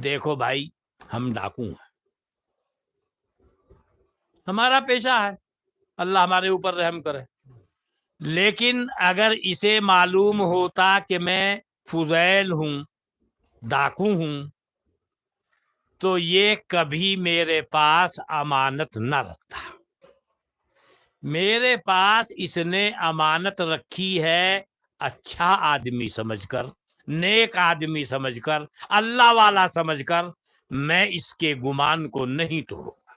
دیکھو بھائی ہم ڈاکو ہیں، ہمارا پیشہ ہے، اللہ ہمارے اوپر رحم کرے، لیکن اگر اسے معلوم ہوتا کہ میں فضیل ہوں، ڈاکو ہوں، تو یہ کبھی میرے پاس امانت نہ رکھتا۔ میرے پاس اس نے امانت رکھی ہے اچھا آدمی سمجھ کر، نیک آدمی سمجھ کر، اللہ والا سمجھ کر، میں اس کے گمان کو نہیں توڑوں گا،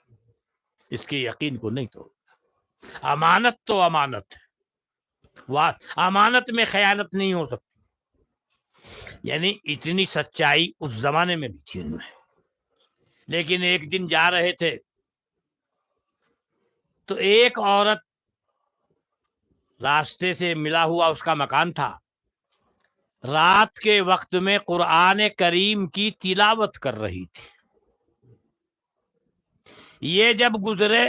اس کے یقین کو نہیں توڑوں گا۔ امانت تو امانت ہے، امانت میں خیانت نہیں ہو سکتی، یعنی اتنی سچائی اس زمانے میں بھی تھی ان میں۔ لیکن ایک دن جا رہے تھے تو ایک عورت راستے سے ملا ہوا اس کا مکان تھا، رات کے وقت میں قرآن کریم کی تلاوت کر رہی تھی۔ یہ جب گزرے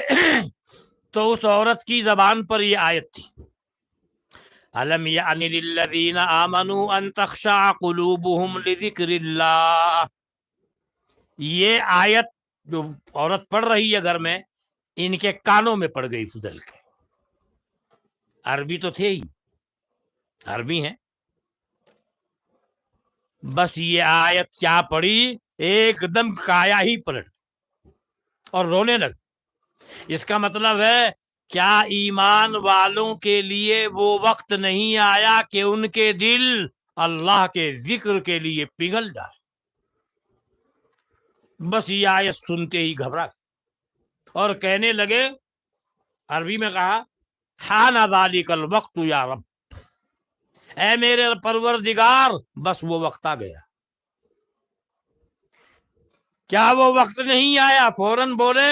تو اس عورت کی زبان پر یہ آیت تھی، أَلَمْ يَعْنِ لِلَّذِينَ آمَنُوا أَن تَخْشَعَ قُلُوبُهُمْ لِذِكْرِ اللَّهِ۔ یہ آیت جو عورت پڑھ رہی ہے گھر میں، ان کے کانوں میں پڑ گئی فضل کے، عربی تو تھے ہی، عربی ہیں، بس یہ آیت کیا پڑی، ایک دم کایا ہی پلٹ اور رونے لگ۔ اس کا مطلب ہے کیا ایمان والوں کے لیے وہ وقت نہیں آیا کہ ان کے دل اللہ کے ذکر کے لیے پگھل جائے؟ بس یہ آیت سنتے ہی گھبرا اور کہنے لگے، عربی میں کہا حان ذالک الوقت یا رب، اے میرے پروردگار بس وہ وقت آ گیا۔ کیا وہ وقت نہیں آیا؟ فوراً بولے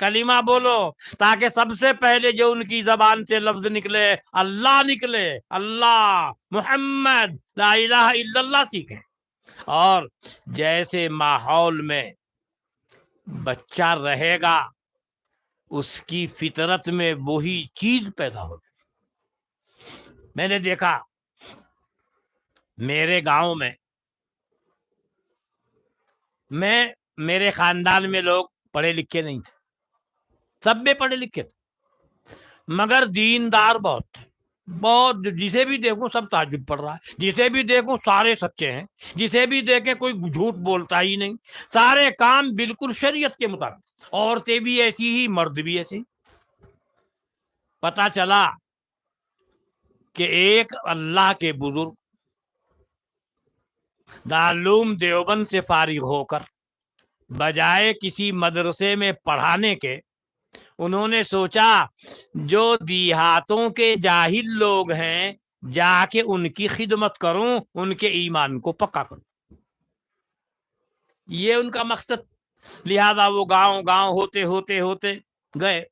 کلمہ بولو، تاکہ سب سے پہلے جو ان کی زبان سے لفظ نکلے اللہ نکلے، اللہ محمد لا الہ الا اللہ سیکھیں۔ اور جیسے ماحول میں بچہ رہے گا اس کی فطرت میں وہی چیز پیدا ہوگی۔ میں نے دیکھا میرے گاؤں میں، میرے خاندان میں لوگ پڑھے لکھے نہیں تھے، سب میں پڑھے لکھے تھے مگر دیندار بہت تھے، بہت، جسے بھی دیکھوں سب تہجد پڑھ رہا ہے، جسے بھی دیکھوں سارے سچے ہیں، جسے بھی دیکھیں کوئی جھوٹ بولتا ہی نہیں، سارے کام بالکل شریعت کے مطابق، عورتیں بھی ایسی ہی مرد بھی ایسے ہی۔ پتہ چلا کہ ایک اللہ کے بزرگ دارالعلوم دیوبند سے فارغ ہو کر بجائے کسی مدرسے میں پڑھانے کے، انہوں نے سوچا جو دیہاتوں کے جاہل لوگ ہیں جا کے ان کی خدمت کروں، ان کے ایمان کو پکا کروں، یہ ان کا مقصد۔ لہذا وہ گاؤں گاؤں ہوتے ہوتے ہوتے گئے۔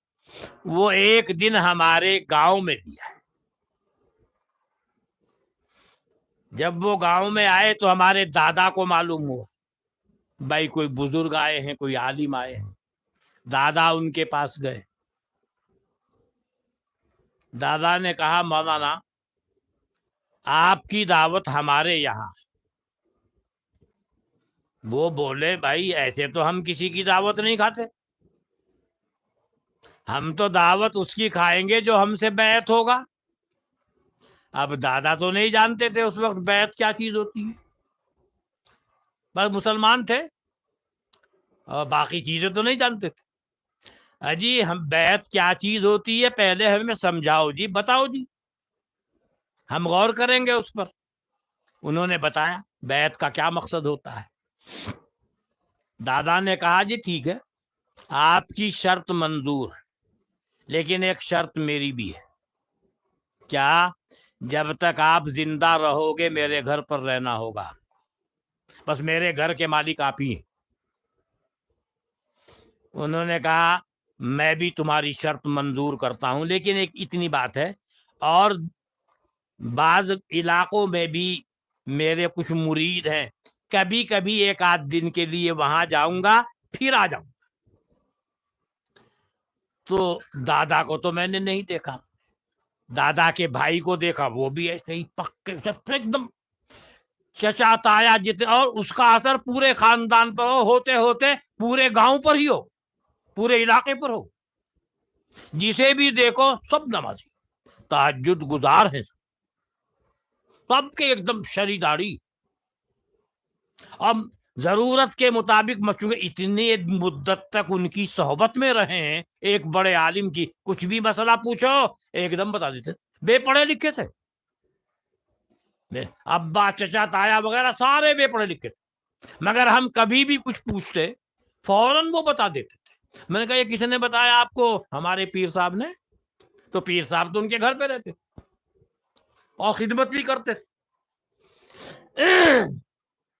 وہ ایک دن ہمارے گاؤں میں بھی آئے۔ جب وہ گاؤں میں آئے تو ہمارے دادا کو معلوم ہوا بھائی کوئی بزرگ آئے ہیں، کوئی عالم آئے ہیں۔ دادا ان کے پاس گئے، دادا نے کہا مولانا آپ کی دعوت ہمارے یہاں۔ وہ بولے بھائی ایسے تو ہم کسی کی دعوت نہیں کھاتے، ہم تو دعوت اس کی کھائیں گے جو ہم سے بیعت ہوگا۔ اب دادا تو نہیں جانتے تھے اس وقت بیعت کیا چیز ہوتی ہے، بس مسلمان تھے اور باقی چیزیں تو نہیں جانتے تھے۔ اجی ہم بیعت کیا چیز ہوتی ہے پہلے ہمیں سمجھاؤ جی، بتاؤ جی، ہم غور کریں گے اس پر۔ انہوں نے بتایا بیعت کا کیا مقصد ہوتا ہے۔ دادا نے کہا جی ٹھیک ہے آپ کی شرط منظور ہے، لیکن ایک شرط میری بھی ہے۔ کیا؟ جب تک آپ زندہ رہو گے میرے گھر پر رہنا ہوگا، بس میرے گھر کے مالک آپ ہی ہیں۔ انہوں نے کہا میں بھی تمہاری شرط منظور کرتا ہوں، لیکن ایک اتنی بات ہے، اور بعض علاقوں میں بھی میرے کچھ مرید ہیں، کبھی کبھی ایک آدھ دن کے لیے وہاں جاؤں گا پھر آ جاؤں۔ تو دادا کو تو میں نے نہیں دیکھا، دادا کے بھائی کو دیکھا، وہ بھی ایسے ہی پکے سب ایک دم چچا تایا جتنے، اور اس کا اثر پورے خاندان پر ہو، ہوتے ہوتے پورے گاؤں پر ہی ہو، پورے علاقے پر ہو، جسے بھی دیکھو سب نمازی، تہجد گزار ہیں، سب کے ایک دم شری داڑھی۔ اب ضرورت کے مطابق چونکہ اتنی مدت تک ان کی صحبت میں رہے ہیں ایک بڑے عالم کی، کچھ بھی مسئلہ پوچھو ایک دم بتا دیتے، بے پڑھے لکھے تھے، ابا چچا تایا وغیرہ سارے بے پڑھے لکھے تھے، مگر ہم کبھی بھی کچھ پوچھتے فوراً وہ بتا دیتے تھے۔ میں نے کہا یہ کس نے بتایا آپ کو؟ ہمارے پیر صاحب نے۔ تو پیر صاحب تو ان کے گھر پہ رہتے اور خدمت بھی کرتے تھے۔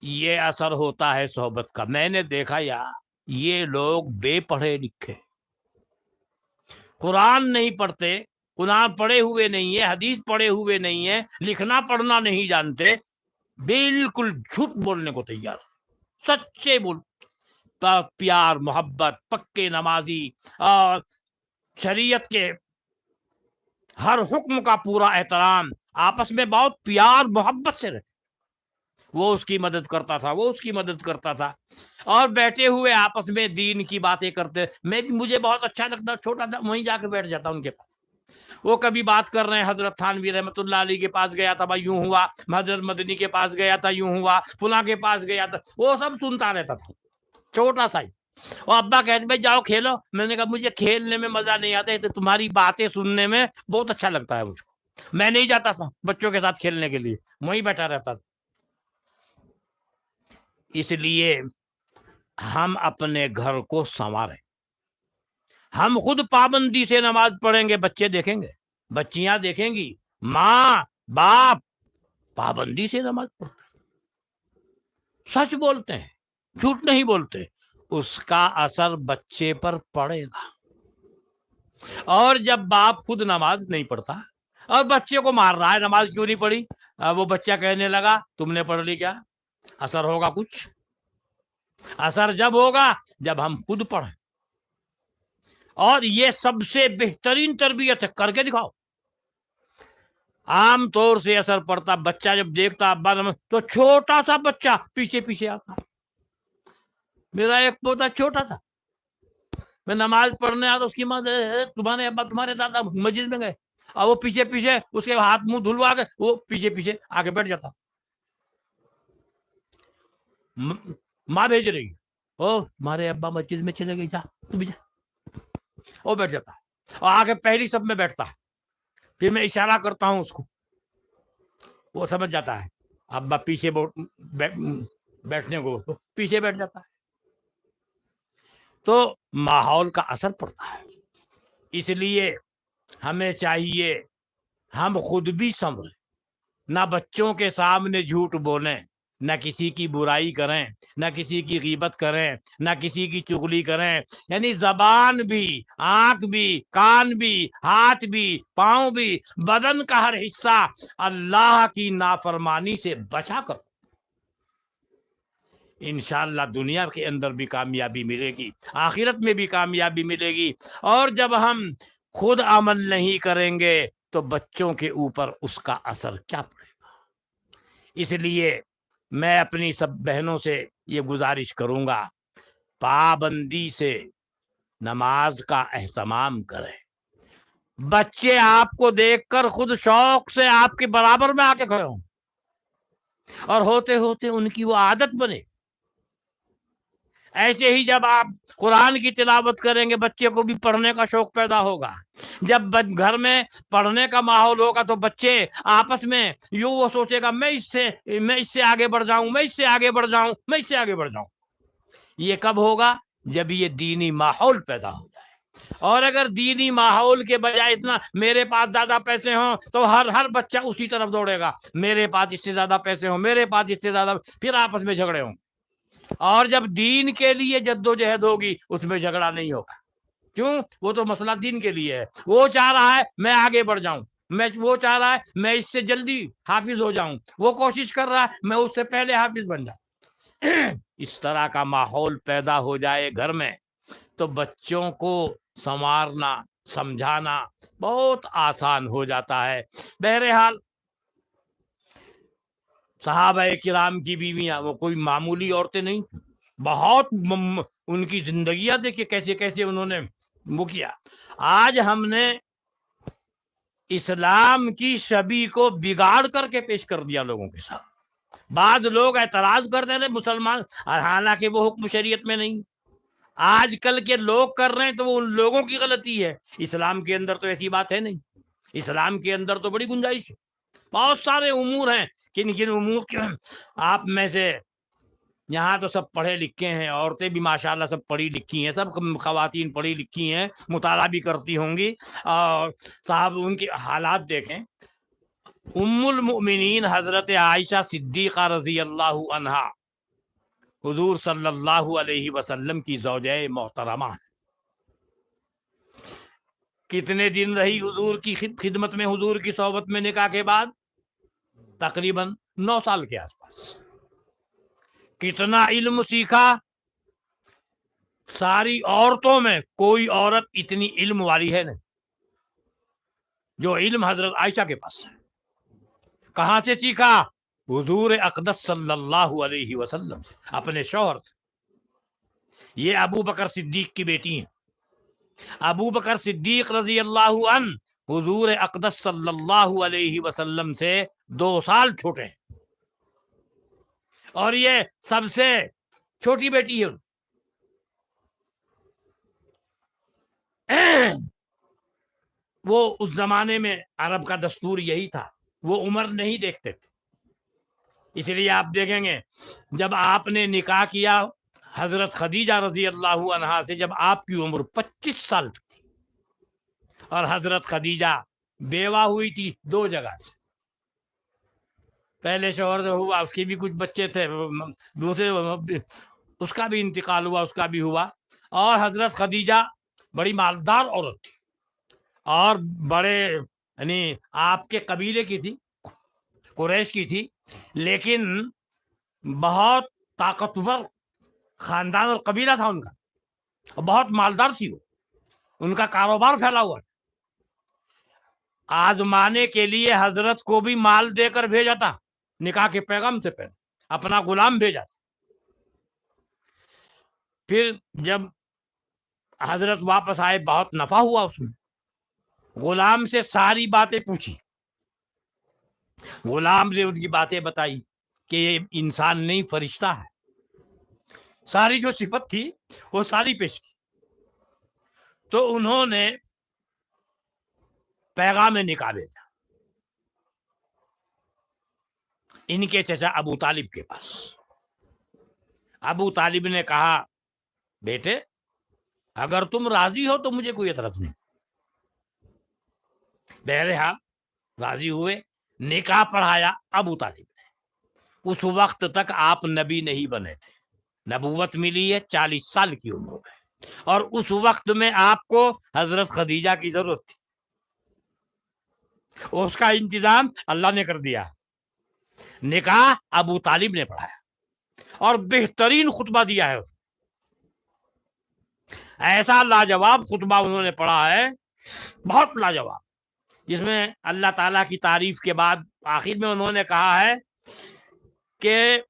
یہ اثر ہوتا ہے صحبت کا۔ میں نے دیکھا یہ لوگ بے پڑھے لکھے، قرآن نہیں پڑھتے، قرآن پڑھے ہوئے نہیں ہے، حدیث پڑھے ہوئے نہیں ہے، لکھنا پڑھنا نہیں جانتے، بالکل جھوٹ بولنے کو تیار، سچے بول، پیار محبت، پکے نمازی، اور شریعت کے ہر حکم کا پورا احترام، آپس میں بہت پیار محبت سے رہے۔ وہ اس کی مدد کرتا تھا، وہ اس کی مدد کرتا تھا، اور بیٹھے ہوئے آپس میں دین کی باتیں کرتے۔ مجھے بہت اچھا لگتا، چھوٹا تھا وہیں جا کے بیٹھ جاتا ان کے پاس۔ وہ کبھی بات کر رہے ہیں حضرت تھانوی رحمۃ اللہ علیہ کے پاس گیا تھا بھائی یوں ہوا، حضرت مدنی کے پاس گیا تھا یوں ہوا، فلاں کے پاس گیا تھا، وہ سب سنتا رہتا تھا، چھوٹا سا ہی۔ اور ابا کہتے بھائی جاؤ کھیلو، میں نے کہا مجھے کھیلنے میں مزہ نہیں آتا ہے، تو تمہاری باتیں سننے میں بہت اچھا لگتا ہے مجھ کو۔ میں نہیں جاتا تھا بچوں کے ساتھ کھیلنے کے لیے، وہیں بیٹھا رہتا تھا۔ اس لیے ہم اپنے گھر کو سنواریں، ہم خود پابندی سے نماز پڑھیں گے، بچے دیکھیں گے، بچیاں دیکھیں گی ماں باپ پابندی سے نماز پڑھتے، سچ بولتے ہیں، جھوٹ نہیں بولتے، اس کا اثر بچے پر پڑے گا۔ اور جب باپ خود نماز نہیں پڑھتا اور بچے کو مار رہا ہے نماز کیوں نہیں پڑھی، وہ بچہ کہنے لگا تم نے پڑھ لی کیا، اثر ہوگا کچھ؟ اثر جب ہوگا جب ہم خود پڑھیں، اور یہ سب سے بہترین تربیت ہے، کر کے دکھاؤ۔ عام طور سے اثر پڑتا بچہ جب دیکھتا ابا نماز، تو چھوٹا سا بچہ پیچھے پیچھے آتا۔ میرا ایک پوتا چھوٹا تھا، میں نماز پڑھنے آتا، اس کی ماں تمہارے ابا تمہارے دادا مسجد میں گئے، اور وہ پیچھے پیچھے اس کے ہاتھ منہ دھلوا کے وہ پیچھے پیچھے آگے بیٹھ جاتا۔ ماں بھیج رہی ہے، او تمہارے ابا مسجد میں چلے گئے، جا تو بھی جا، وہ بیٹھ جاتا ہے اور آگے پہلی سب میں بیٹھتا ہے۔ پھر میں اشارہ کرتا ہوں اس کو، وہ سمجھ جاتا ہے ابا پیچھے بیٹھنے کو، پیچھے بیٹھ جاتا ہے۔ تو ماحول کا اثر پڑتا ہے، اس لیے ہمیں چاہیے ہم خود بھی سنبھلیں، نہ بچوں کے سامنے جھوٹ بولیں، نہ کسی کی برائی کریں، نہ کسی کی غیبت کریں، نہ کسی کی چغلی کریں، یعنی زبان بھی، آنکھ بھی، کان بھی، ہاتھ بھی، پاؤں بھی، بدن کا ہر حصہ اللہ کی نافرمانی سے بچا کر، انشاءاللہ دنیا کے اندر بھی کامیابی ملے گی، آخرت میں بھی کامیابی ملے گی۔ اور جب ہم خود عمل نہیں کریں گے تو بچوں کے اوپر اس کا اثر کیا پڑے گا؟ اس لیے میں اپنی سب بہنوں سے یہ گزارش کروں گا، پابندی سے نماز کا اہتمام کریں۔ بچے آپ کو دیکھ کر خود شوق سے آپ کے برابر میں آ کے کھڑے ہوں، اور ہوتے ہوتے ان کی وہ عادت بنے۔ ایسے ہی جب آپ قرآن کی تلاوت کریں گے بچے کو بھی پڑھنے کا شوق پیدا ہوگا۔ جب گھر میں پڑھنے کا ماحول ہوگا تو بچے آپس میں یوں وہ سوچے گا میں اس سے آگے بڑھ جاؤں، میں اس سے آگے بڑھ جاؤں، میں اس سے آگے بڑھ جاؤں۔ یہ کب ہوگا؟ جب یہ دینی ماحول پیدا ہو جائے۔ اور اگر دینی ماحول کے بجائے اتنا میرے پاس زیادہ پیسے ہوں تو ہر بچہ اسی طرف دوڑے گا، میرے پاس اس سے زیادہ پیسے ہوں، میرے پاس اس سے زیادہ، پھر آپس میں جھگڑے ہوں۔ اور جب دین کے لیے جدوجہد ہوگی اس میں جھگڑا نہیں ہوگا، کیوں؟ وہ تو مسئلہ دین کے لیے ہے، وہ چاہ رہا ہے میں آگے بڑھ جاؤں، وہ چاہ رہا ہے میں اس سے جلدی حافظ ہو جاؤں، وہ کوشش کر رہا ہے میں اس سے پہلے حافظ بن جاؤں۔ اس طرح کا ماحول پیدا ہو جائے گھر میں تو بچوں کو سنوارنا، سمجھانا بہت آسان ہو جاتا ہے۔ بہرحال صحابہ کرام کی بیویاں وہ کوئی معمولی عورتیں نہیں، بہت ان کی زندگیاں دیکھیے کیسے کیسے انہوں نے وہ کیا۔ آج ہم نے اسلام کی شبیہ کو بگاڑ کر کے پیش کر دیا لوگوں کے ساتھ۔ بعض لوگ اعتراض کرتے تھے مسلمان، حالانکہ وہ حکم شریعت میں نہیں، آج کل کے لوگ کر رہے ہیں تو وہ ان لوگوں کی غلطی ہے۔ اسلام کے اندر تو ایسی بات ہے نہیں، اسلام کے اندر تو بڑی گنجائش ہے، بہت سارے امور ہیں، کن کن امور کے آپ میں سے یہاں تو سب پڑھے لکھے ہیں، عورتیں بھی ماشاءاللہ سب پڑھی لکھی ہیں، سب خواتین پڑھی لکھی ہیں، مطالعہ بھی کرتی ہوں گی، اور صاحب ان کے حالات دیکھیں۔ ام المؤمنین حضرت عائشہ صدیقہ رضی اللہ عنہا حضور صلی اللہ علیہ وسلم کی زوجہ محترمہ، کتنے دن رہی حضور کی خدمت میں، حضور کی صحبت میں نکاح کے بعد؟ تقریباً 9 سال کے آس پاس۔ کتنا علم سیکھا؟ ساری عورتوں میں کوئی عورت اتنی علم والی ہے نہیں جو علم حضرت عائشہ کے پاس ہے۔ کہاں سے سیکھا؟ حضور اقدس صلی اللہ علیہ وسلم سے، اپنے شوہر سے۔ یہ ابو بکر صدیق کی بیٹی ہیں، ابو بکر صدیق رضی اللہ عنہ حضور اقدس صلی اللہ علیہ وسلم سے 2 سال چھوٹے ہیں، اور یہ سب سے چھوٹی بیٹی ہے۔ وہ اس زمانے میں عرب کا دستور یہی تھا، وہ عمر نہیں دیکھتے تھے، اس لیے آپ دیکھیں گے جب آپ نے نکاح کیا حضرت خدیجہ رضی اللہ عنہا سے، جب آپ کی عمر 25 سال تھی، اور حضرت خدیجہ بیوہ ہوئی تھی 2 جگہ سے، پہلے شوہر سے ہوا، اس کے بھی کچھ بچے تھے، دوسرے اس کا بھی انتقال ہوا، اس کا بھی ہوا، اور حضرت خدیجہ بڑی مالدار عورت تھی، اور بڑے یعنی آپ کے قبیلے کی تھی، قریش کی تھی، لیکن بہت طاقتور خاندان اور قبیلہ تھا ان کا، اور بہت مالدار تھی وہ، ان کا کاروبار پھیلا ہوا تھا۔ آزمانے کے لیے حضرت کو بھی مال دے کر بھیجا تھا، نکاح کے پیغام سے پہلے اپنا غلام بھیجا تھا۔ پھر جب حضرت واپس آئے بہت نفع ہوا اس میں، غلام سے ساری باتیں پوچھی، غلام نے ان کی باتیں بتائی کہ یہ انسان نہیں فرشتہ ہے، ساری جو صفت تھی وہ ساری پیش کی۔ تو انہوں نے پیغام نکاح بھیجا ان کے چچا ابو طالب کے پاس۔ ابو طالب نے کہا بیٹے اگر تم راضی ہو تو مجھے کوئی اعتراض نہیں۔ بہرحال راضی ہوئے، نکاح پڑھایا ابو طالب نے۔ اس وقت تک آپ نبی نہیں بنے تھے، نبوت ملی ہے 40 سال کی عمر میں، اور اس وقت میں آپ کو حضرت خدیجہ کی ضرورت تھی، اس کا انتظام اللہ نے کر دیا۔ نکاح ابو طالب نے پڑھایا اور بہترین خطبہ دیا ہے اس نے، ایسا لاجواب خطبہ انہوں نے پڑھا ہے، بہت لاجواب، جس میں اللہ تعالیٰ کی تعریف کے بعد آخر میں انہوں نے کہا ہے کہ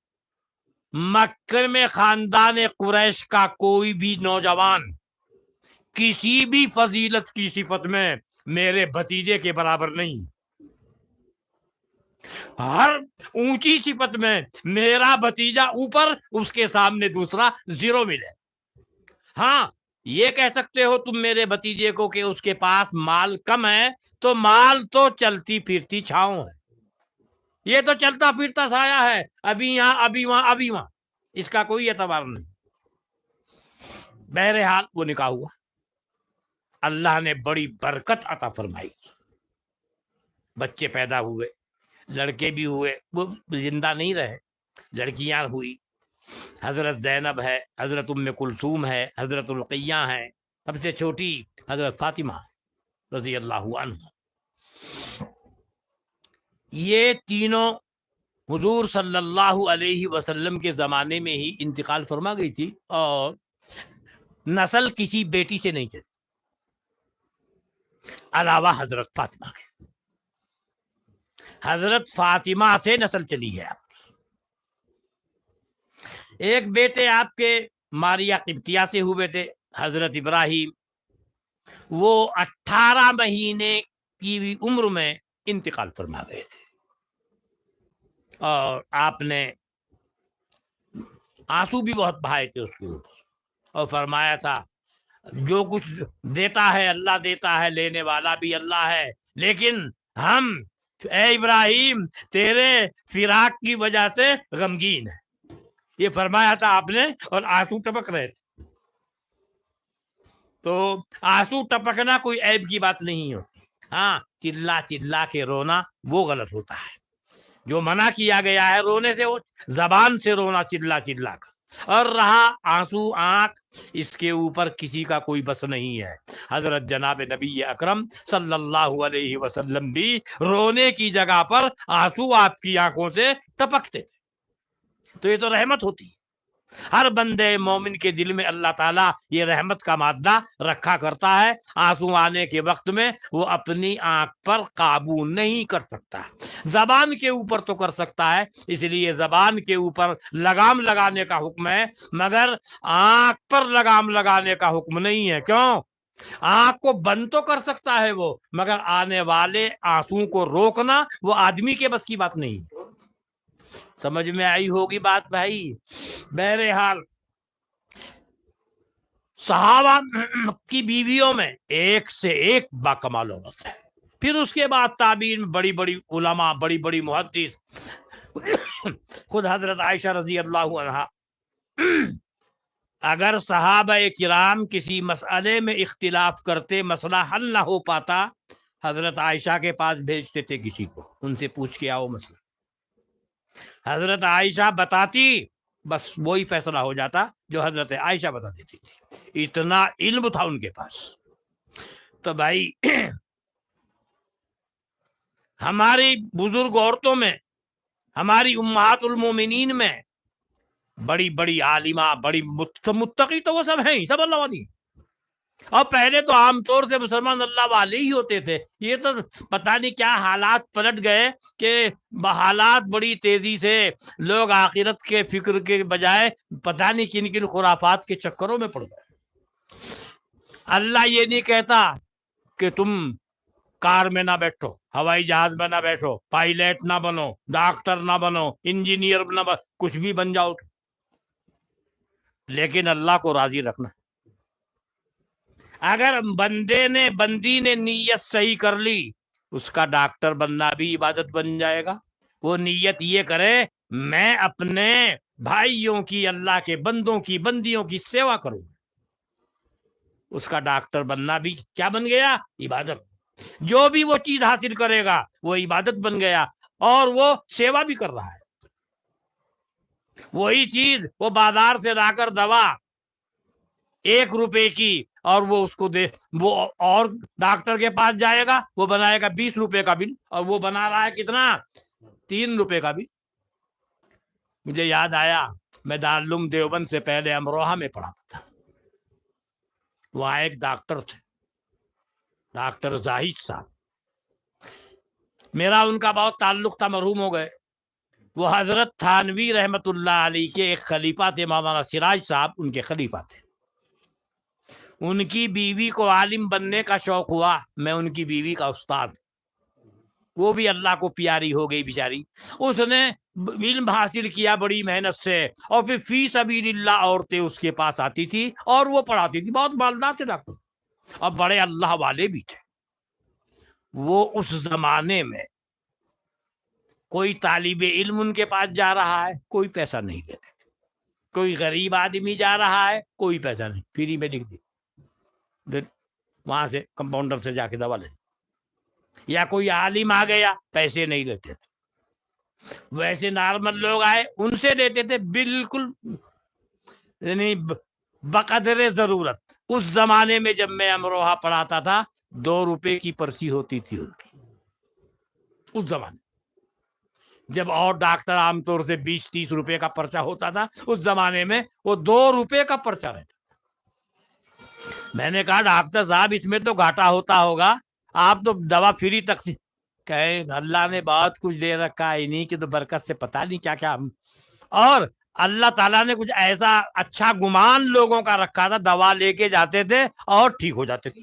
مکہ میں خاندان قریش کا کوئی بھی نوجوان کسی بھی فضیلت کی صفت میں میرے بھتیجے کے برابر نہیں، ہر اونچی صفت میں میرا بھتیجا اوپر، اس کے سامنے دوسرا زیرو ملے۔ ہاں یہ کہہ سکتے ہو تم میرے بھتیجے کو کہ اس کے پاس مال کم ہے، تو مال تو چلتی پھرتی چھاؤں ہے، یہ تو چلتا پھرتا سایہ ہے، ابھی یہاں ابھی وہاں ابھی وہاں، اس کا کوئی اعتبار نہیں۔ بہرحال وہ نکاح ہوا، اللہ نے بڑی برکت عطا فرمائی، بچے پیدا ہوئے، لڑکے بھی ہوئے، وہ زندہ نہیں رہے، لڑکیاں ہوئی، حضرت زینب ہے، حضرت ام کلثوم ہے، حضرت رقیہ ہے، سب سے چھوٹی حضرت فاطمہ رضی اللہ عنہ۔ یہ تینوں حضور صلی اللہ علیہ وسلم کے زمانے میں ہی انتقال فرما گئی تھی، اور نسل کسی بیٹی سے نہیں چلی علاوہ حضرت فاطمہ کے۔ حضرت فاطمہ سے نسل چلی ہے۔ ایک بیٹے آپ کے ماریہ قبطیہ سے ہوئے تھے، حضرت ابراہیم، وہ 18 مہینے کی عمر میں انتقال فرما گئے تھے، اور آپ نے آنسو بھی بہت بہائے تھے اس کے اوپر، اور فرمایا تھا جو کچھ دیتا ہے اللہ دیتا ہے، لینے والا بھی اللہ ہے، لیکن ہم اے ابراہیم تیرے فراق کی وجہ سے غمگین ہے، یہ فرمایا تھا آپ نے، اور آنسو ٹپک رہے تھے۔ تو آنسو ٹپکنا کوئی عیب کی بات نہیں ہوتی، ہاں چلا چلا کے رونا وہ غلط ہوتا ہے، جو منع کیا گیا ہے رونے سے، وہ زبان سے رونا چلا چلا کر، اور رہا آنسو آنکھ، اس کے اوپر کسی کا کوئی بس نہیں ہے۔ حضرت جناب نبی اکرم صلی اللہ علیہ وسلم بھی رونے کی جگہ پر آنسو آپ کی آنکھوں سے ٹپکتے تھے، تو یہ تو رحمت ہوتی ہے۔ ہر بندے مومن کے دل میں اللہ تعالیٰ یہ رحمت کا مادہ رکھا کرتا ہے، آنسو آنے کے وقت میں وہ اپنی آنکھ پر قابو نہیں کر سکتا، زبان کے اوپر تو کر سکتا ہے، اس لیے زبان کے اوپر لگام لگانے کا حکم ہے، مگر آنکھ پر لگام لگانے کا حکم نہیں ہے۔ کیوں؟ آنکھ کو بند تو کر سکتا ہے وہ، مگر آنے والے آنسو کو روکنا وہ آدمی کے بس کی بات نہیں۔ سمجھ میں آئی ہوگی بات بھائی؟ بہرحال صحابہ کی بیویوں میں ایک سے ایک باکمال عورت ہے، پھر اس کے بعد تابعین میں بڑی بڑی علماء، بڑی بڑی محدث، خود حضرت عائشہ رضی اللہ عنہا، اگر صحابہ کرام کسی مسئلے میں اختلاف کرتے، مسئلہ حل نہ ہو پاتا، حضرت عائشہ کے پاس بھیجتے تھے کسی کو، ان سے پوچھ کے آؤ مسئلہ، حضرت عائشہ بتاتی، بس وہی فیصلہ ہو جاتا جو حضرت عائشہ بتا دیتی تھی، اتنا علم تھا ان کے پاس۔ تو بھائی ہماری بزرگ عورتوں میں، ہماری امہات المومنین میں بڑی بڑی عالمہ، بڑی متقی تو وہ سب ہیں ہی، سب اللہ والی۔ اور پہلے تو عام طور سے مسلمان اللہ والے ہی ہوتے تھے، یہ تو پتہ نہیں کیا حالات پلٹ گئے کہ حالات بڑی تیزی سے لوگ آخرت کے فکر کے بجائے پتہ نہیں کن کن خرافات کے چکروں میں پڑ گئے۔ اللہ یہ نہیں کہتا کہ تم کار میں نہ بیٹھو، ہوائی جہاز میں نہ بیٹھو، پائلٹ نہ بنو، ڈاکٹر نہ بنو، انجینئر نہ بنو، کچھ بھی بن جاؤ، لیکن اللہ کو راضی رکھنا۔ اگر بندی نے نیت صحیح کر لی، اس کا ڈاکٹر بننا بھی عبادت بن جائے گا۔ وہ نیت یہ کرے میں اپنے بھائیوں کی، اللہ کے بندوں کی، بندیوں کی سیوا کروں، اس کا ڈاکٹر بننا بھی کیا بن گیا؟ عبادت۔ جو بھی وہ چیز حاصل کرے گا وہ عبادت بن گیا، اور وہ سیوا بھی کر رہا ہے۔ وہی چیز وہ بازار سے لا کر دوا 1 روپے کی، اور وہ اس کو دے، وہ اور ڈاکٹر کے پاس جائے گا، وہ بنائے گا 20 روپے کا بل، اور وہ بنا رہا ہے کتنا؟ 3 روپے کا بل۔ مجھے یاد آیا، میں دارالعلوم دیوبند سے پہلے امروہہ میں پڑھاتا تھا، وہاں ایک ڈاکٹر تھے، ڈاکٹر زاہد صاحب، میرا ان کا بہت تعلق تھا، مرحوم ہو گئے۔ وہ حضرت تھانوی رحمت اللہ علیہ کے ایک خلیفہ تھے، مولانا سراج صاحب ان کے خلیفہ تھے۔ ان کی بیوی کو عالم بننے کا شوق ہوا، میں ان کی بیوی کا استاد، وہ بھی اللہ کو پیاری ہو گئی بیچاری۔ اس نے علم حاصل کیا بڑی محنت سے، اور پھر فی سبیل اللہ عورتیں اس کے پاس آتی تھی اور وہ پڑھاتی تھی، بہت مالدار تھے ڈاکٹر، اور بڑے اللہ والے بھی تھے۔ وہ اس زمانے میں کوئی طالب علم ان کے پاس جا رہا ہے، کوئی پیسہ نہیں دیتے، کوئی غریب آدمی جا رہا ہے، کوئی پیسہ نہیں، فری میں لکھ دی، وہاں سے کمپاؤنڈر سے جا کے دوا لے، یا کوئی عالم آ گیا، پیسے نہیں لیتے تھے۔ ویسے نارمل لوگ آئے ان سے لیتے تھے، بالکل یعنی بقدر ضرورت۔ اس زمانے میں جب میں امروہہ پڑھاتا تھا 2 روپے کی پرچی ہوتی تھی ان کی، اس زمانے جب اور ڈاکٹر عام طور سے 20-30 روپے کا پرچہ ہوتا تھا، اس زمانے میں وہ 2 روپے کا پرچہ رہتا۔ میں نے کہا ڈاکٹر صاحب اس میں تو گھاٹا ہوتا ہوگا، آپ تو دوا فری تقسیم، کہے اللہ نے بہت کچھ دے رکھا ہے، انہیں کی تو برکت سے پتہ نہیں کیا کیا، اور اللہ تعالیٰ نے کچھ ایسا اچھا گمان لوگوں کا رکھا تھا، دوا لے کے جاتے تھے اور ٹھیک ہو جاتے تھے۔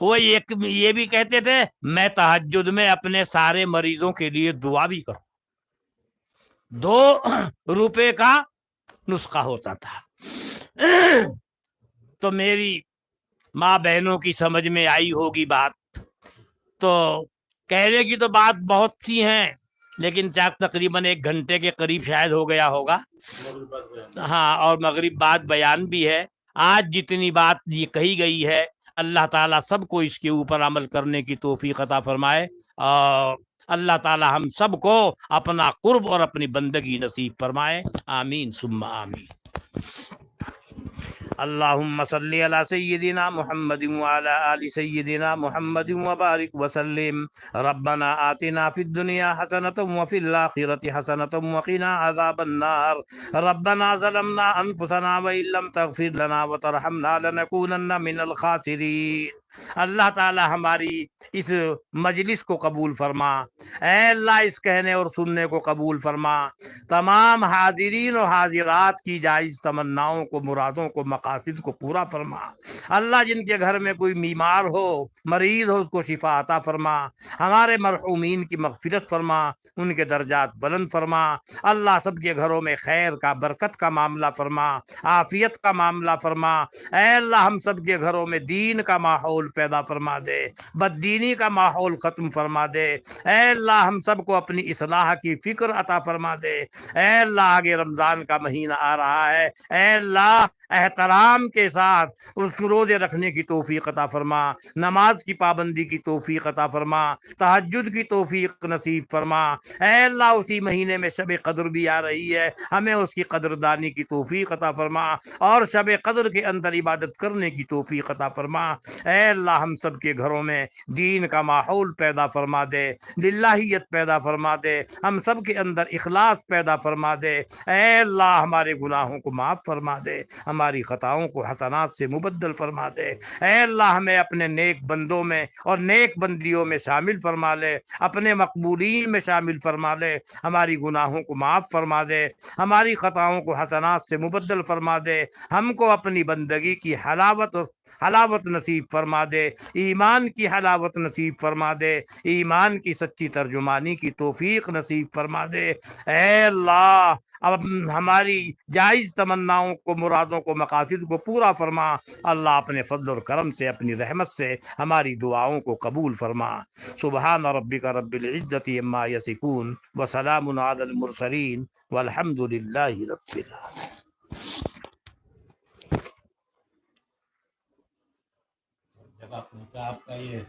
وہ یہ بھی کہتے تھے میں تہجد میں اپنے سارے مریضوں کے لیے دعا بھی کروں۔ 2 روپے کا نسخہ ہوتا تھا۔ تو میری ماں بہنوں کی سمجھ میں آئی ہوگی بات، تو کہنے کی تو بات بہت سی ہیں، لیکن تقریباً 1 گھنٹے کے قریب شاید ہو گیا ہوگا، ہاں، اور مغرب بعد بیان بھی ہے۔ آج جتنی بات یہ کہی گئی ہے، اللہ تعالیٰ سب کو اس کے اوپر عمل کرنے کی توفیق عطا فرمائے، اور اللہ تعالیٰ ہم سب کو اپنا قرب اور اپنی بندگی نصیب فرمائے، آمین ثم آمین۔ اللہم صلی علی سیدنا محمد وعلی آل سیدنا محمد وبارک وسلم۔ ربنا آتنا فی الدنیا حسنۃ وفی الآخرۃ حسنۃ وقنا عذاب النار۔ ربنا ظلمنا انفسنا وان لم تغفر لنا وترحمنا لنکونن من الخاسرین۔ اللہ تعالی ہماری اس مجلس کو قبول فرما، اے اللہ اس کہنے اور سننے کو قبول فرما، تمام حاضرین و حاضرات کی جائز تمناؤں کو، مرادوں کو، مقاصد کو پورا فرما۔ اللہ جن کے گھر میں کوئی بیمار ہو، مریض ہو، اس کو شفا عطا فرما، ہمارے مرحومین کی مغفرت فرما، ان کے درجات بلند فرما۔ اللہ سب کے گھروں میں خیر کا، برکت کا معاملہ فرما، عافیت کا معاملہ فرما۔ اے اللہ ہم سب کے گھروں میں دین کا ماحول پیدا فرما دے، بددینی کا ماحول ختم فرما دے۔ اے اللہ ہم سب کو اپنی اصلاح کی فکر عطا فرما دے۔ اے اللہ آگے رمضان کا مہینہ آ رہا ہے، اے اللہ احترام کے ساتھ اس روزے رکھنے کی توفیق عطا فرما، نماز کی پابندی کی توفیق عطا فرما، تہجد کی توفیق نصیب فرما۔ اے اللہ اسی مہینے میں شب قدر بھی آ رہی ہے، ہمیں اس کی قدردانی کی توفیق عطا فرما، اور شب قدر کے اندر عبادت کرنے کی توفیق عطا فرما۔ اے اللہ ہم سب کے گھروں میں دین کا ماحول پیدا فرما دے، للہیت پیدا فرما دے، ہم سب کے اندر اخلاص پیدا فرما دے۔ اے اللہ ہمارے گناہوں کو معاف فرما دے، ہماری خطاؤں کو حسنات سے مبدل فرما دے۔ اے اللہ ہمیں اپنے نیک بندوں میں اور نیک بندیوں میں شامل فرما لے، اپنے مقبولین میں شامل فرما لے، ہماری گناہوں کو معاف فرما دے، ہماری خطاؤں کو حسنات سے مبدل فرما دے، ہم کو اپنی بندگی کی حلاوت نصیب فرما دے، ایمان کی حلاوت نصیب فرما دے، ایمان کی سچی ترجمانی کی توفیق نصیب فرما دے۔ اے اللہ اب ہماری جائز تمناؤں کو، مرادوں کو، مقاصد کو پورا فرما۔ اللہ اپنے فضل اور کرم سے، اپنی رحمت سے ہماری دعاؤں کو قبول فرما۔ سبحان ربک رب العزت عما یصفون وسلام علی المرسلین والحمد للہ رب العالمین۔ جب آپ کا یہ